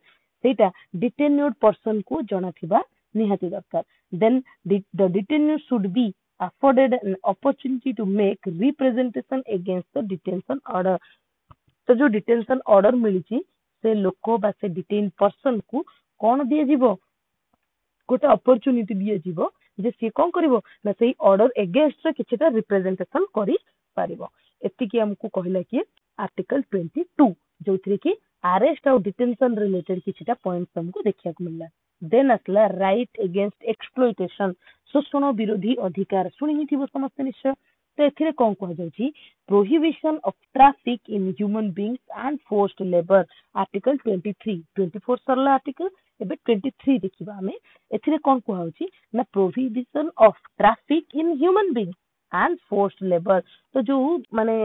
सेटा डिटेन्यूड पर्सन को जणाथिबा निहाती दरकार then the detainee should be afforded an opportunity to make representation against the detention order तो जो डिटेंशन ऑर्डर मिलिछि से लोको बा से डिटेन पर्सन को कोन दिया जीवो गोटे अपॉर्चुनिटी दिया जीवो जे सी कोन करिवो ना सेही ऑर्डर अगेंस्ट रे किछटा रिप्रेजेंटेशन करि पारिबो एति कि हमकु कहला कि आर्टिकल 22 जोथि कि अरेस्ट और डिटेंशन रिलेटेड किछटा पॉइंट्स हमकु देखिया को मिलला देन असला राइट अगेंस्ट एक्सप्लॉइटेशन शोषण विरोधी अधिकार सुनि हिथिबो समस्त निश्चय तो एथिरे कोन कह जाउची prohibition of traffic in human beings and forced labour article 23 24 सरला आर्टिकल एबे 23 देखिबा हमें एथिरे कोन कह होची ना prohibition of traffic in human beings and forced labour तो जो माने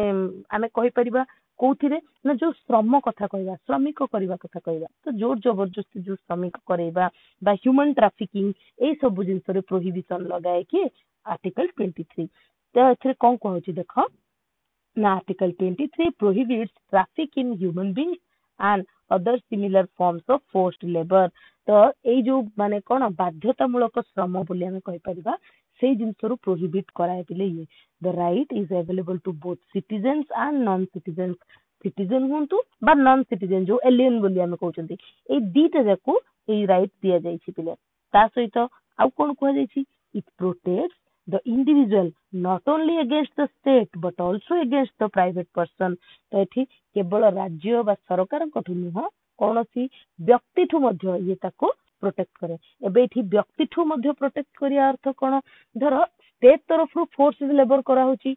हमें कहि परिबा कोथिरे ना जो श्रम कथा कहबा श्रमिक करबा कथा कहबा तो जोर जबरदस्ती जो श्रमिक करबा बा ह्यूमन ट्रैफिकिंग ए सब जिंस रे प्रोहिबिशन लगाए कि आर्टिकल 23 तो एथिरे कोन कह होची देखो ना article 23 prohibits traffic in human beings and other similar forms of forced labor तो ए जो माने कोन बाध्यतामूलक श्रम बोली हम कहि परिबा से जिंस रु प्रोहिबिट कराय दिले ये the right is available to both citizens and non citizens citizen हुंतु बा नॉन सिटीजन जो एलियन बोली हम कहउचंती ए दीटा जाको ए राइट दिया जाई छि पिले ता सहित आ कोन कह जाई छि it protects the individual not only against the state but also against the private person तो एठी केवल राज्य बा सरकार कठु नुह कोनोसी व्यक्ति ठु मध्य ये ताको प्रोटेक्ट करे एबे एठी व्यक्ति ठु मध्य प्रोटेक्ट करिया अर्थ कोन धर स्टेट तरफ रु फोर्स लेबर करा होची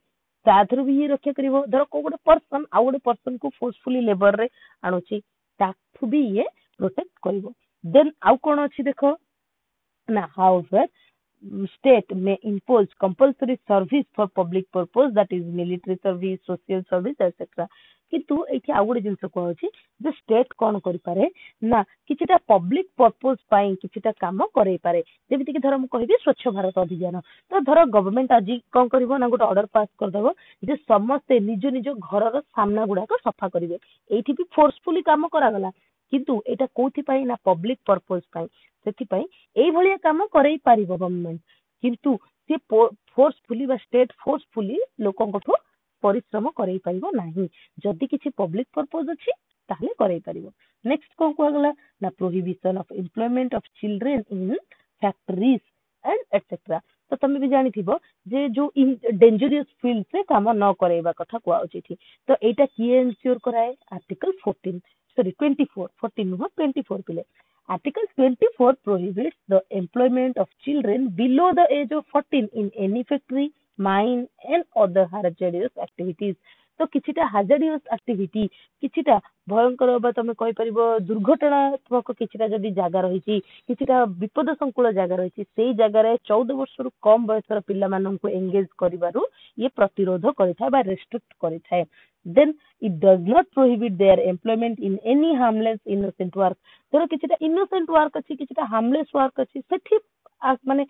ताथरु भी रक्षा करिवो धर को गोटे पर्सन आ गोटे पर्सन को फोर्सफुली लेबर रे आणुची ताथु भी ये प्रोटेक्ट करिवो देन आउ कोन अछि देखो ना however state may impose compulsory service for public purpose that is military service social service etc किंतु एठी आ गुडे जिंस को अछि जे स्टेट कोन करि पारे ना किछटा पब्लिक पर्पस पाई किछटा काम करै पारे जेमिति कि धर हम कहिबे स्वच्छ भारत अभियान तो धर गवर्नमेंट आज कोन करिवो ना गुड ऑर्डर पास कर देबो जे समस्त निज निज घरर सामना गुडा को सफा करिवे एठी भी फोर्सफुली काम करा गला किंतु एटा कोथि पाई ना पब्लिक पर्पस पाई सेति पाई एई भलिया काम करै पारिबो गवर्नमेंट किंतु से फोर्सफुली बा स्टेट फोर्सफुली लोकन को परिश्रम करै पारिबो नाही जदि किछि पब्लिक पर्पस अछि ताहले करै पारिबो नेक्स्ट कोन को गला ना prohibition of employment of children in factories and etcetera तो तमे भी जानि थिबो जे जो डेंजरस फील्ड से काम न करैबा कथा को आउछि थी तो एटा की एंश्योर कराए आर्टिकल 14 sorry 24 14 नुह 24 पिले Article 24 prohibits the employment of children below the age of 14 in any factory, mine and other hazardous activities. तो किछिटा hazardous activity किछिटा भयंकर बा तमे कहि परिबो दुर्घटनात्मक किछिटा जदी जागा रहिछि किछिटा विपद संकुल जागा रहिछि सेही जागा रे 14 वर्ष रु कम बयसर पिल्ला मानन को एंगेज करिबारु ये प्रतिरोध करिथाय बा restrict करिथाय then it does not prohibit their employment in any harmless innocent work धर किछिटा innocent work अछि किछिटा harmless work अछि सेठी माने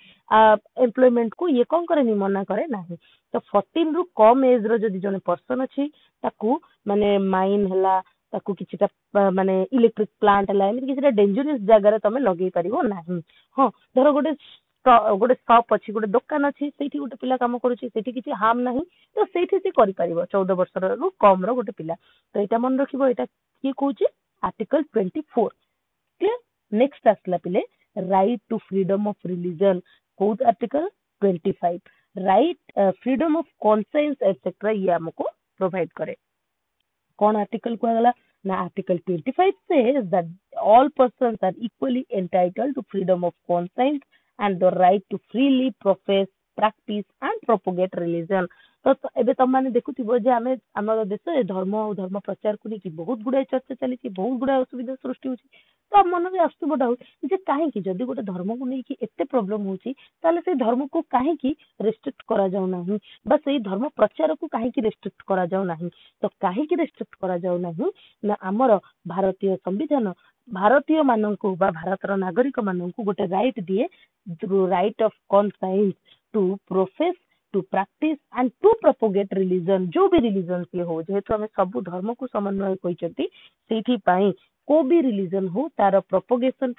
एम्प्लॉयमेंट को ये कोन करे नि मना करे नाही तो 14 रु कम एज रो जदी जने पर्सन अछि ताकू माने माइन हला ताकू किछिटा माने इलेक्ट्रिक प्लांट हला एमि किछिटा डेंजरस जगह रे तमे लगेई परिबो नाही हां धर गोटे शॉप अछि गोटे दुकान अछि सेठी गोटे पिला काम करूछि सेठी किछि हार्म नाही तो सेठी से करि परिबो 14 वर्ष रु कम रो गोटे पिला तो एटा मन रखिबो एटा की कहूछि आर्टिकल 24 क्लियर नेक्स्ट आसला पिले right to freedom of religion कोड article 25 right freedom of conscience etcetera ये हमको प्रोवाइड करे कौन आर्टिकल को गला Now, Article 25 says that all persons are equally entitled to freedom of conscience and the right to freely profess, practice and propagate religion. तो ଏବେ ତମମାନେ ଦେଖୁଥିବ ଯେ ଆମେ ଆମର ଦେଶରେ ଧର୍ମ ଆଉ ଧର୍ମ ପ୍ରଚାରକୁ ନେଇକି ବହୁତ ଗୁଡାଏ ଚର୍ଚ୍ଚା ଚାଲିଛି, ବହୁତ ଗୁଡାଏ ଅସୁବିଧା ସୃଷ୍ଟି ହଉଛି। ତ ଆମ ମନରେ ଆସୁଥିବ ଡାଉଟ ଯେ କାହିଁକି ଯଦି ଗୋଟେ ଧର୍ମକୁ ନେଇକି ଏତେ ପ୍ରୋବ୍ଲେମ ହଉଛି ତାହେଲେ ସେଇ ଧର୍ମକୁ କାହିଁକି ରେଷ୍ଟ୍ରିକ୍ଟ କରାଯାଉ ନାହିଁ ବା ସେଇ ଧର୍ମ ପ୍ରଚାରକୁ କାହିଁକି ରେଷ୍ଟ୍ରିକ୍ଟ କରାଯାଉ ନାହିଁ। ତ କାହିଁକି ରେଷ୍ଟ୍ରିକ୍ଟ କରାଯାଉ ନାହିଁ ନା ଆମର ଭାରତୀୟ ସମ୍ବିଧାନ ଭାରତୀୟ ମାନଙ୍କୁ ବା ଭାରତର ନାଗରିକ ମାନଙ୍କୁ ଗୋଟେ ରାଇଟ ଦିଏ, right of conscience to profess to practice and to propagate religion जो भी religion से हो जेहेतु आम सब धर्म को समन्वय कहते से को भी रिलीजन हो तार प्रोपोगेशन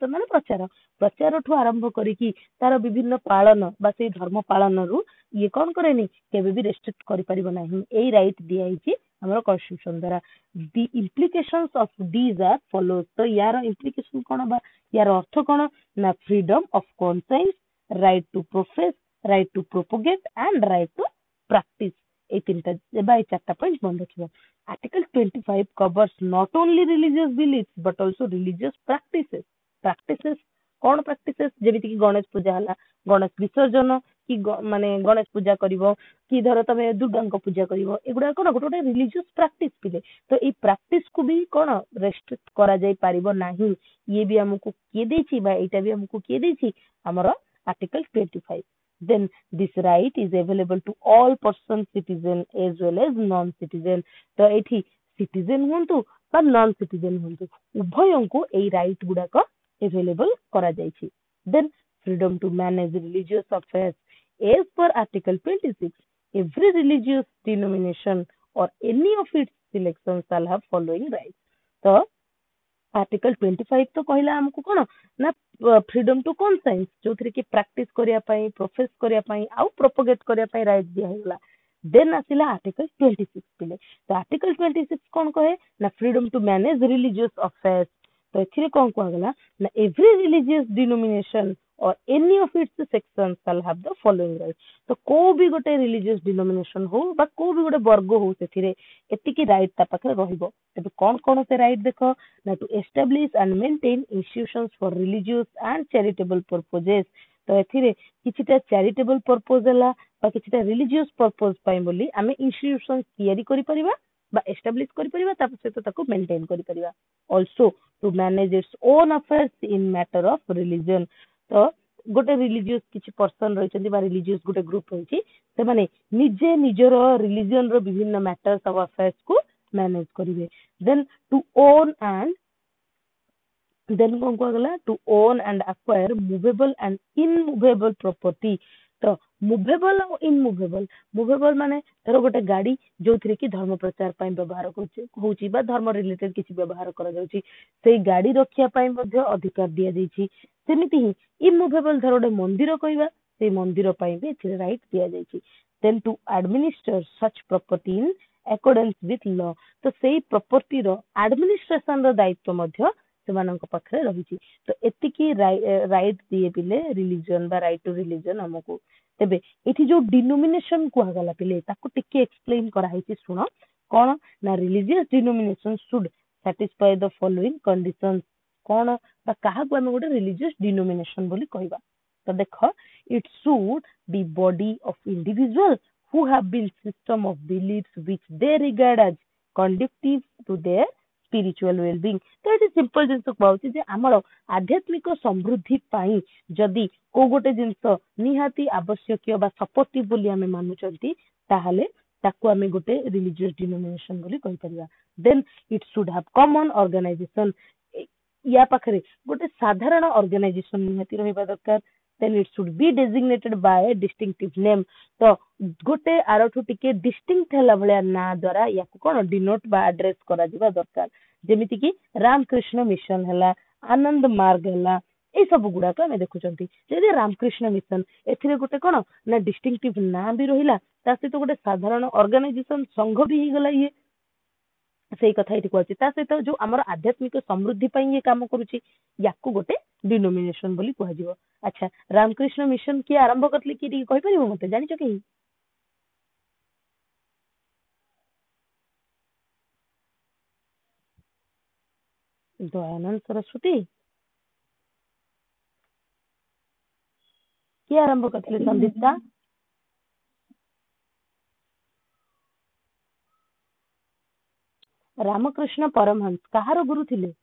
माने प्रचार ठू आरंभ करी तार विभिन्न पालन बा से धर्म पालन रु ये कौन करे केबे भी रेस्ट्रिक्ट करि परिबो नाही एई राइट दिया हिची हमर कॉन्स्टिट्यूशन द्वारा। The implications of these are follows. तो यार इम्प्लिकेशन कोन बा यार अर्थ कोन ना freedom of conscience, right to profess, right to propagate and right to practice এই তিনটা বা এই চারটা পয়েন্ট মনে রাখিবা। Article 25 covers not only religious beliefs but also religious practices। practices कौन practices जेमिति कि गणेश पूजा हला, गणेश विसर्जन कि माने गणेश पूजा करिवो कि धर तमे दुर्गा को पूजा करिवो एगुडा कोन गोटे रिलीजियस प्रैक्टिस पिले। तो ई प्रैक्टिस को भी कोन रेस्ट्रिक्ट करा जाय पारिबो नाही। ये भी हमको किए देछि बा एटा भी हमको किए देछि हमरो Article 25। Then this right is available to all persons, citizen as well as non-citizen। तो एठी citizen हुंतु बा non-citizen हुंतु उभयों को एई राइट गुडाक available करा जायछि। Then freedom to manage religious affairs as per Article 26 every religious denomination or any of its selections shall have following rights। तो article 25 तो कहला हमको कोन ना फ्रीडम टू कॉन्साइंस जो थरे कि प्रैक्टिस करिया पई प्रोफेस करिया पई आउ प्रोपोगेट करिया पई राइट दिया हेला। देन आसिला आर्टिकल 26 पिले। तो आर्टिकल 26 कोन कहे ना freedom to manage religious affairs. तो एथिरे कोन कहला ना every religious denomination or any of its sections shall have the following right. तो को भी गोटे रिलीजियस डिनोमिनेशन हो बा को भी गोटे वर्ग हो सेथिरे एतिकी राइट ता पाखरे रहिबो। तबे कोन से राइट देखो ना to establish and maintain institutions for religious and charitable purposes. तो एथिरे किछिटा चैरिटेबल पर्पस हला बा किछिटा रिलीजियस पर्पस पई बोली आमे इंस्टीट्यूशंस तयारी करि परिबा बा एस्टैब्लिश करि परिबा तापर से ताको मेंटेन करि परिबा। Also to manage its own affairs in matter of religion. तो गोटे रिलीजियस किछि पर्सन रहिचंदी बा रिलीजियस गोटे ग्रुप रहिछि से माने निजे निजर रिलीजन रो विभिन्न मैटर्स ऑफ अफेयर्स को मैनेज करिवे। Then to own and then कौन कहला to own and acquire movable and immovable property. तो मूवेबल और इनमूवेबल माने धर गोटे गाड़ी जो थरे कि धर्म प्रचार पई व्यवहार होउची बा धर्म रिलेटेड किछि व्यवहार करा जाउची सेई गाड़ी रखिया पई मध्ये अधिकार दिया जाइछि। सेमिति ही इमूवेबल धर गोटे मंदिर कहबा सेई मंदिर पई भी एथिरे राइट दिया जाइछि। Then to administer such property in accordance with law. तो सेई प्रॉपर्टी रो एडमिनिस्ट्रेशन रो दायित्व मध्ये सेमानक पाखरे रहिछि। तो एतिकी राइट दिए पिले रिलीजन बा राइट टू रिलीजन हमको। तेबे एठी जो डिनोमिनेशन को गला पिले ताको टिके एक्सप्लेन करा हिछि सुनो कोन ना religious denomination should satisfy the following conditions. कोन बा काहा को हम गोटे रिलीजियस डिनोमिनेशन बोली कहबा। तो देखो it should be body of individual who have built system of beliefs which they regard as conducive to their spiritual well-being। तो ये सिंपल जिंस कहउची जे हमर आध्यात्मिक समृद्धि पाई जदी को गोटे जिंस निहाती आवश्यक बा सपोर्टिव बोली हमें मानुचंती ताहाले ताको हमें गोटे रिलीजियस डिनोमिनेशन बोली कहि परिबा। Then it should have common organisation. या पाखरे गोटे साधारण ऑर्गेनाइजेशन निहाती रहबा दरकार। then it should be designated by a distinctive name। तो गोटे आरठु टिके डिस्टिंक्ट हला भलिया ना द्वारा याको कोन डिनोट बा एड्रेस करा जिबा दरकार। जेमिति कि रामकृष्ण मिशन हला, आनंद मार्ग हला, ए सब गुडा को हमें देखुचंती जे रामकृष्ण मिशन एथिरे गोटे कोन ना डिस्टिंक्टिव ना भी रहिला ता से तो गोटे साधारण ऑर्गेनाइजेशन संघ भी ही गला। ये सेई कथा एठी कहछि ता सहित जो हमर आध्यात्मिक समृद्धि पई ये काम करूछि याकू गोटे डिनोमिनेशन बोली कहै जिवो। अच्छा रामकृष्ण मिशन की आरंभ करतले की कहि परिबो मते जानि छ कि? दयानंद सरस्वती किए आरंभ करते संदीप्ता रामकृष्ण परमहंस कहार गुरु थिले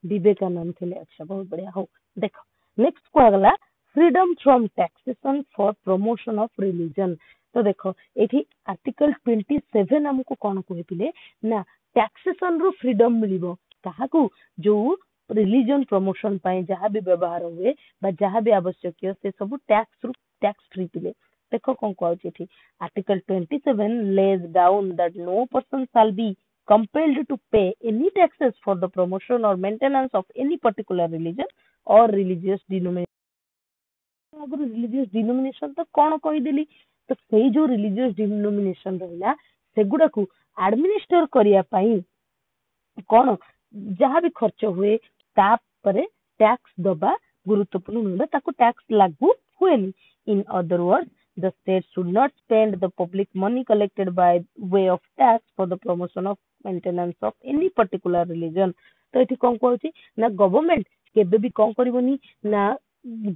विवेकानंद थिले अच्छा बहुत बढ़िया हो देख नेक्स्ट को गला freedom from taxation for promotion of religion तो देखो एठी आर्टिकल 27 हमको कोन कहिथिले ना टैक्सेशन रो फ्रीडम मिलिबो काहाकू जो रिलीजन प्रमोशन पाए जहाँ भी व्यवहार हुए बा जहाँ भी आवश्यक से सब टैक्स फ्री पिले देखो कौन कहूँ article 27 lays down that no person shall be compelled to pay any taxes for the promotion or maintenance of any particular religion or religious denomination अगर रिलीजियस डिनोमिनेशन तो कौन कहीदेली तो से जो रिलीजियस डिनोमिनेशन रहा सेगुड़ा को एडमिनिस्टर करिया पाई कौन जहाँ भी खर्च हुए तापरे टैक्स दबा गुरुत्वपूर्ण नुबा ताको टैक्स लागू हुएनी in other words the state should not spend the public money collected by way of tax for the promotion of maintenance of any particular religion तो एठी कोन कहूची ना गवर्नमेंट केबे भी कोन करबोनी ना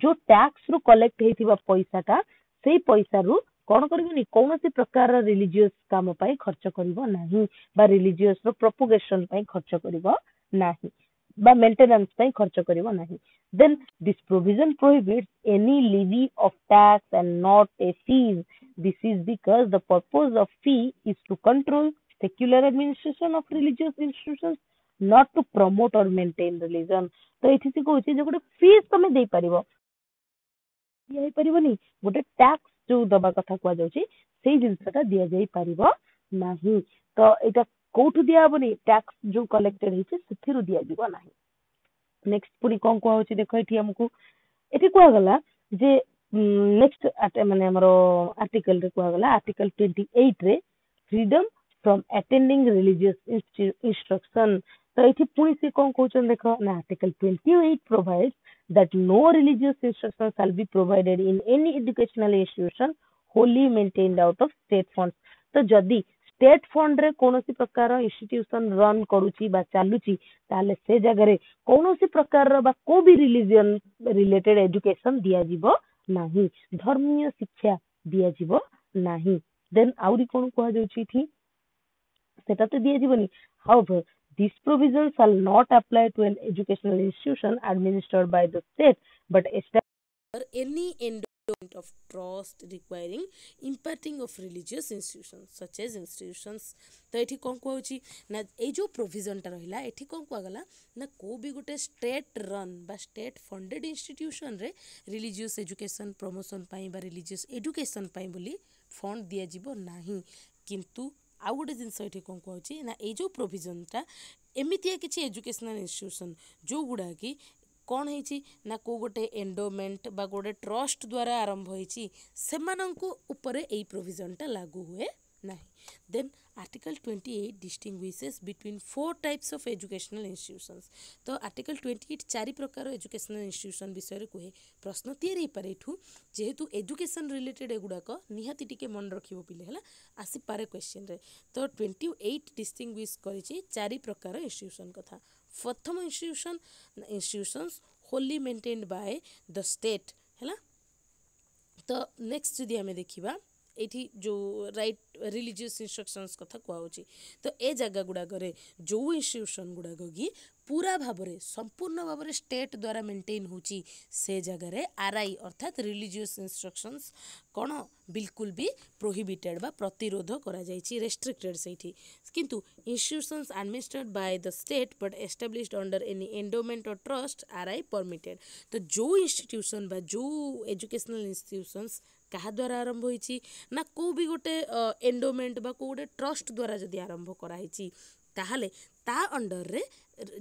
जो टैक्स रु कलेक्ट हेतिबा पैसाटा सेई पैसा रु कोन करबोनी कोनोसी प्रकार रिलीजियस काम पई खर्च करबो नाही बा रिलीजियस रो प्रोपगेशन पई खर्च करबो नाही बा मेंटेनेंस पई खर्च करबो नाही then this provision prohibits any levy of tax and not a fees this is because the purpose of fee is to control secular administration of religious institutions not to promote or maintain religion तो एठी से कहूची जे गोटे fees तमे देई परिबो दिया परिबोनी गोटे tax जो दबा कथा कुआ जाउची सेई जिंसटा दिया जाई परिबो नाही तो एटा कोठु दिया बनी टैक्स जो कलेक्टेड हिचे सेथिरु दिया दिबो नाही नेक्स्ट पुनी कोन को होची देखो एठी हमकु एठी कुआ गला जे नेक्स्ट माने हमरो आर्टिकल रे कुआ गला आर्टिकल 28 रे freedom from attending religious instruction तो एठी पुनी से कोन कहउछन देखो ना article 28 provides that no religious instruction shall be provided in any educational institution wholly maintained out of state funds तो जदी स्टेट फंड रे कोनोसी प्रकार इंस्टीट्यूशन रन करूची बा चालुची ताले से जगह रे कोनोसी प्रकार बा को भी रिलीजन रिलेटेड एजुकेशन दिया जीवो नाही धर्मीय शिक्षा दिया जीवो नाही देन आउरी कोन कहआ जाउची थी सेटा तो दिया जीवनी however this provision shall not apply to an educational institution administered by the state but any endowment of trust requiring imparting of religious institutions such as institutions तो एठी कोन कहउची ना ए जो प्रोविजन ता रहिला एठी कोन को गला ना को भी गोटे स्टेट रन बा स्टेट फंडेड इंस्टीट्यूशन रे रिलीजियस एजुकेशन प्रमोशन पाई बा रिलीजियस एजुकेशन पाई बोली फंड दिया जीवो नाही किंतु आउ गोटे जिनस ये कौन कहूँ ना ये जो प्रोविजनटा एमती किसी एजुकेशनल इंस्टीट्यूशन जो गुड़ा कि कौन है ना को गोटे एंडोमेंट बा गोटे ट्रस्ट द्वारा आरंभ होती से यही प्रोविजनटा लागू हुए ना then article 28 distinguishes between 4 types of educational institutions तो आर्टिकल 28 चारि प्रकार एजुकेशनल इंस्टीट्यूशन विषय कहे प्रश्न तैयारी पारे जेहेतु एजुकेशन रिलेटेड एगुड़ाक निहाती टिके मन रखिबो पिले हला आसी पारे क्वेश्चन रे तो 28 डिस्टिंग्विश करिछि चारि प्रकार इंस्टीट्यूशन कथा प्रथम institutions Holi maintained by the state हला तो नेक्स्ट जदि हमें देखिबा एठी जो राइट रिलीजियस इंस्ट्रक्शंस कथा कहउची तो ए जगह गुड़ाक जो इंस्टीट्यूशन गुड़ाक कि पूरा भाव में संपूर्ण भाव में स्टेट द्वारा मेंटेन होची से जगह आरआई अर्थात रिलीजियस इंस्ट्रक्शंस कौन बिल्कुल भी प्रोहिबिटेड बा प्रतिरोध करा जायछि रेस्ट्रिक्टेड सेठी किंतु institutions administered by the state but established under any endowment और ट्रस्ट आरआई परमिटेड तो जो इंस्टीट्यूशन बा जो एजुकेशनल इंस्टीट्यूशंस क्या द्वारा आरंभ होइछि ना को भी गोटे एंडोमेंट बा को गोटे ट्रस्ट द्वारा जदि आरंभ कराइछि ताहले ता अंडर रे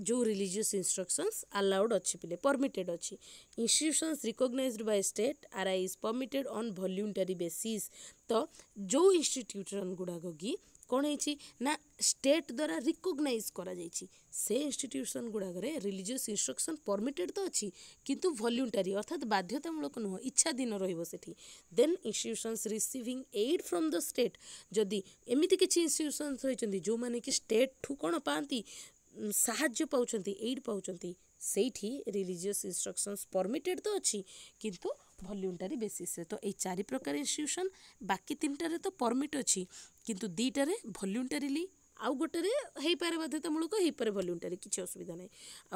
जो रिलीजियस इंस्ट्रक्शंस अलाउड अच्छी पिले परमिटेड अच्छी institutions recognised by state RI is permitted on voluntary basis तो जो इंस्टीट्यूशन गुड़ाक कि कौन है ना स्टेट द्वारा रिकग्नाइज करा जाइछि से इंस्टीट्यूशन गुड़ाक रिलीजियस इंस्ट्रक्शन परमिटेड तो अच्छी किंतु वॉल्यूंटरी अर्थात बाध्यतामूलक नुह इच्छाधीन रहिबो सेठी then institutions receiving aid from the state जदि एमिति किछि इंस्टीट्यूशंस होइचंदी जो माने कि स्टेट ठू कोन पांती साहाय्य पाउचंती एड पाउचंती सेठी रिलीजियस इंस्ट्रक्शंस परमिटेड तो अच्छी किंतु वॉल्यूंटरी बेसिस रे तो ए चारि प्रकार इंस्टीट्यूशन बाकी तीनटारे तो परमिट अच्छी किंतु दीटारे वॉल्यूंटरीली आउ गोटे हो पारे बाध्यतामूलक हो पारे वॉल्यूंटरी किसी असुविधा नहीं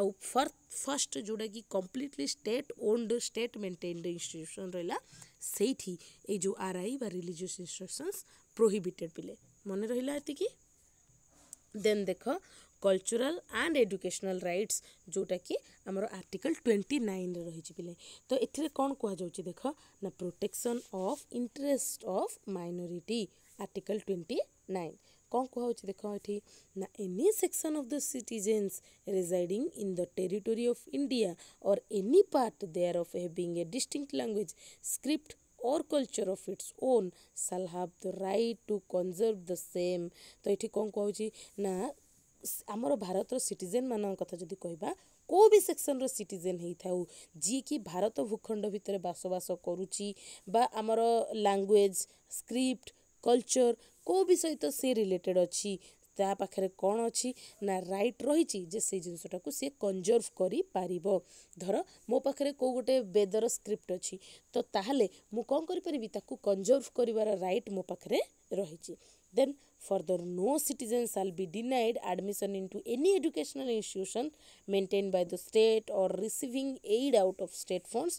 आउ फर्स्ट जोड़ा कि completely state owned state maintained institution रहा सेठी ए जो आरआई बा रिलीजियस इंस्ट्रक्शंस प्रोहिबिटेड पिले मन रहा एतिकी देन देख कल्चरल एंड एजुकेशनल राइट्स जोटा कि आमर आर्टिकल 29 रही पिले तो एथिरे कौन कह जाउची देख ना protection of interest of minority article 29 कौन कह देख ये ना any section of the citizens residing in the territory of India or any part thereof having a distinct language script or culture of its own shall have the right to conserve the same तो ये कौन कहूँ ना आमर भारत सिटीजेन मान कथा जदि कहबा को भी सेक्शन रो सिटीजेन ही थाउ जी कि भारत भूखंड भितर बसवास करुची बा आमर लैंग्वेज स्क्रिप्ट कल्चर को भी सहित से रिलेटेड अच्छी ता पाखरे कौन अच्छी ना राइट रही जे से जिनसटा को सी कंजर्व करि पारिबो धर मो पाखरे को गोटे वेदर स्क्रिप्ट अच्छी तो ताहले मु कौन करि परिबी ताकू कंजर्व करिवार राइट मो पाखरे रही then further no citizen shall be denied admission into any educational institution maintained by the state or receiving aid out of state funds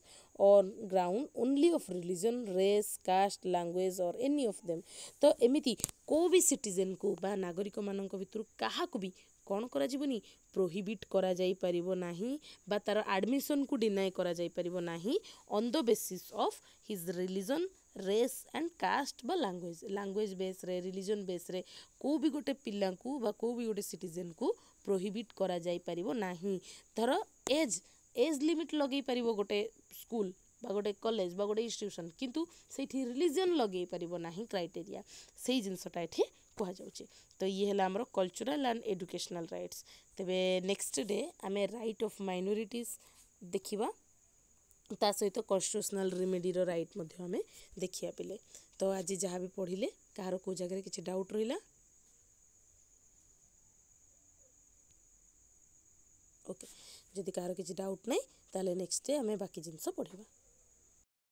on ground only of religion race caste language or any of them तो एमिति को भी citizen को बा नागरिक मानक भितर काहा को भी कौन करा जीवनी प्रोहिबिट करा जाई परिबो नाही बा तार एडमिशन को डिनाय करा जाई परिबो नाही on the basis of his religion race and caste बा लैंग्वेज बेस रे रिलीजन बेस रे को भी गोटे पिला को बा को भी गोटे सिटीजन को प्रोहिबिट करा जाई परिबो नाही धर एज लिमिट लगे परिबो गोटे स्कूल बा गोटे कॉलेज बा गोटे इंस्टीट्यूशन किंतु सेठी रिलीजन लगे परिबो नाही क्राइटेरिया सेही जिंसटा एठी कहा जाउची तो ये हला हमरो कल्चरल एंड एजुकेशनल राइट्स तबे नेक्स्ट डे आमे राइट ऑफ माइनॉरिटीज देखिबा ता सहित कन्स्टिट्यूशनल रेमेडीर राइट मध्य आमे देखिया पिले तो आज जहाँ भी पढ़िले कहार को जगह किसी डाउट रहिला ओके जदि कहार किसी डाउट नहीं ताले नेक्स्ट डे आमे बाकी जिनस पढ़िबा।